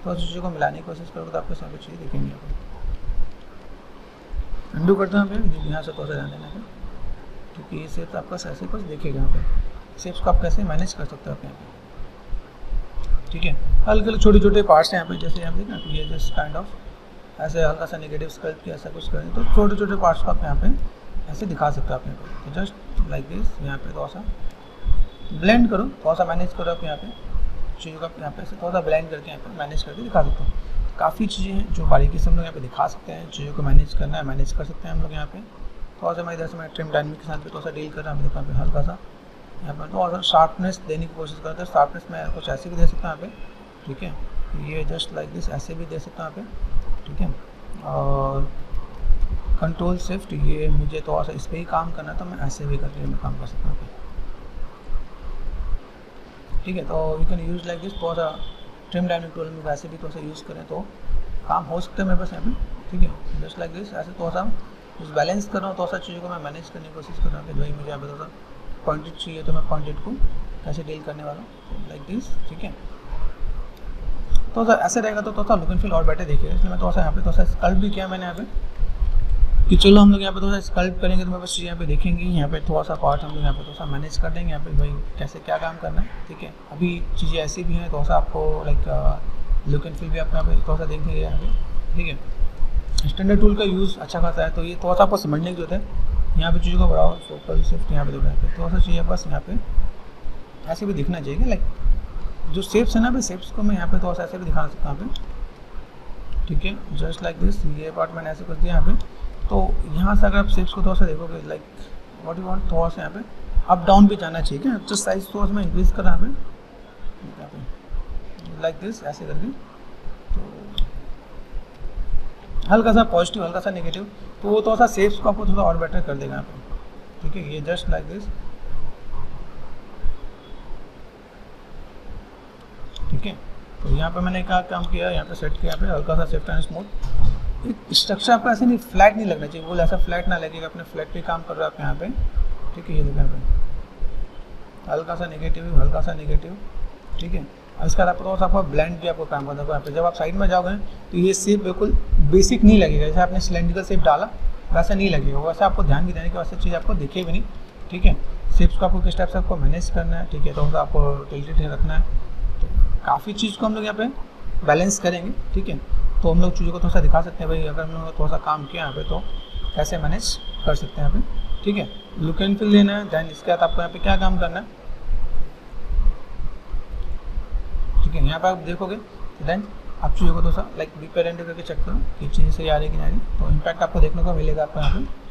तो चीज़ों को मिलाने की कोशिश करोगे तो आपको सारी चीज़ें दिखेंगी यहाँ पे। अंडू करते हैं फिर यहाँ से थोड़ा सा ध्यान देना है, क्योंकि ये शेप्स आपका ऐसे कुछ दिखेगा यहाँ पे, शेप्स को आप कैसे मैनेज कर सकते हो आप यहाँ पे, ठीक है। हल्के हल्के छोटे छोटे पार्ट्स हैं यहाँ पे, जैसे यहाँ पे देखना, ये जस्ट काइंड ऑफ ऐसे हल्का सा नेगेटिव स्कल्प किया, ऐसा कुछ करें तो छोटे छोटे पार्ट्स को आप यहाँ पे ऐसे दिखा सकते हो आप यहाँ पे। तो जस्ट लाइक दिस, यहाँ पे थोड़ा सा ब्लेंड करो, थोड़ा सा मैनेज करो आप यहाँ पे चीज़ों का, यहाँ पे से थोड़ा सा ब्लेंड करके यहाँ पे मैनेज करके दिखा सकते हो। काफ़ी चीज़ें हैं जो बारीकी से हम लोग यहाँ पे दिखा सकते हैं, चीज़ों को मैनेज करना है, मैनेज कर सकते हैं हम लोग यहाँ पे। थोड़ा सा मैं इधर से मैं ट्रिम डायनेमिक के साथ भी थोड़ा सा डील कर रहा हूँ, देखो यहाँ पे हल्का सा यहाँ पर थोड़ा सा शार्पनेस देने की कोशिश करते हैं। शार्पनेस मैं कुछ ऐसे भी दे सकता हूँ यहाँ पे, ठीक है। ये जस्ट लाइक दिस ऐसे भी दे सकता हूँ यहाँ पे, ठीक है। और कंट्रोल शिफ्ट, ये मुझे थोड़ा सा इस पर ही काम करना है तो मैं ऐसे भी करके मैं काम कर सकता हूँ, ठीक है। तो we can use like this, थोड़ा सा ट्रिम डायनेमिक टूल में वैसे भी थोड़ा सा यूज़ करें तो काम हो सकता है मेरे पास यहाँ पे, ठीक है। जस्ट लाइक दिस ऐसे थोड़ा सा कुछ बैलेंस कर रहा हूँ, थोड़ा सा चीज़ों को मैं मैनेज करने की कोशिश कर रहा हूँ कि भाई मुझे यहाँ पे थोड़ा सा पॉइंटेड चाहिए तो मैं पॉइंटेड को कैसे डील करने वाला हूँ, लाइक दिस, ठीक है। थोड़ा सा ऐसे रहेगा तो थोड़ा सा लुक एंड फील और बेटर देखिएगा, इसलिए मैं थोड़ा सा यहाँ पे थोड़ा सा स्कल्प भी किया मैंने यहाँ पे कि चलो हम लोग यहाँ पे थोड़ा सा स्कल्प करेंगे तो मैं बस यहाँ पे देखेंगे, यहाँ पे थोड़ा सा पार्ट हम लोग यहाँ पे थोड़ा सा मैनेज कर देंगे यहाँ पे भाई कैसे क्या काम करना है, ठीक है। अभी चीज़ें ऐसी भी हैं, थोड़ा सा आपको लाइक लुक एंड फील भी आपको यहाँ पे थोड़ा सा देखेंगे यहाँ पे, ठीक है। स्टैंडर्ड टूल का यूज़ अच्छा खासा है, तो ये थोड़ा सा आपको समझने की जरूरत है। यहाँ पे चीज़ों को बढ़ाओ, फोकल शिफ्ट यहाँ पे देखो, यहाँ पे थोड़ा सा चाहिए बस, यहाँ पे ऐसे भी दिखना चाहिए, लाइक जो शेप्स है ना, शेप्स को मैं यहाँ पे थोड़ा सा ऐसे भी दिखा सकता हूँ यहाँ पे, ठीक है। जस्ट लाइक दिस, ये पार्ट मैंने ऐसे कर दिया यहाँ पे। तो यहाँ से अगर आप शेप्स को थोड़ा सा देखोगे, लाइक व्हाट यू वांट, थोड़ा सा यहाँ पे अप डाउन भी जाना चाहिए, क्या जस्ट साइज थोड़ा सा मैं इंक्रीज कर रहा हूँ यहाँ पे लाइक दिस ऐसे करके, तो हल्का सा पॉजिटिव, हल्का सा नेगेटिव, तो वो थोड़ा सा शेप्स को आपको थोड़ा और बेटर कर देगा यहाँ पे, ठीक है। ये जस्ट लाइक दिस, ठीक है। तो यहाँ पे मैंने क्या काम किया, यहाँ पे सेट किया, यहाँ पे हल्का सा सेफ्ट एंड स्मूथ। स्ट्रक्चर आपका ऐसे नहीं फ्लैट नहीं लगना चाहिए, वो ऐसा फ्लैट ना लगेगा, अपने फ्लैट पे काम कर रहे हो आप यहाँ पे, ठीक है। ये देखो यहाँ पे हल्का सा नेगेटिव, हल्का सा नेगेटिव, ठीक है। और इसके बाद आपको थोड़ा सा आपको ब्लेंड भी आपको काम करना है यहाँ पे। जब आप साइड में जाओगे तो ये शेप बिल्कुल बेसिक नहीं लगेगा, जैसे आपने सिलेंड्रिकल शेप डाला वैसा नहीं लगेगा, वैसे आपको ध्यान भी देने की वैसे चीज़ आपको दिखे भी नहीं, ठीक है। शेप्स को आपको किस टाइप से आपको मैनेज करना है, ठीक है। थोड़ा सा आपको टिल्टेड रखना है, तो काफ़ी चीज़ को हम लोग यहाँ पे बैलेंस करेंगे, ठीक है। तो हम लोग चीज़ों को थोड़ा सा दिखा सकते हैं भाई, अगर हम लोग थोड़ा सा काम किया यहाँ पे तो कैसे मैनेज कर सकते हैं यहाँ पे, ठीक है। लुक एंड फील देना है, दैन इसके बाद आपको यहाँ पे क्या काम करना है, ठीक है। यहाँ पे आप देखोगे देन आप चीज़ों को थोड़ा सा लाइक रिपेरेंट करके चेक करो कि चीज़ें सही आ रही कि नहीं आ रही, तो इम्पैक्ट आपको देखने को मिलेगा आपको यहाँ पे।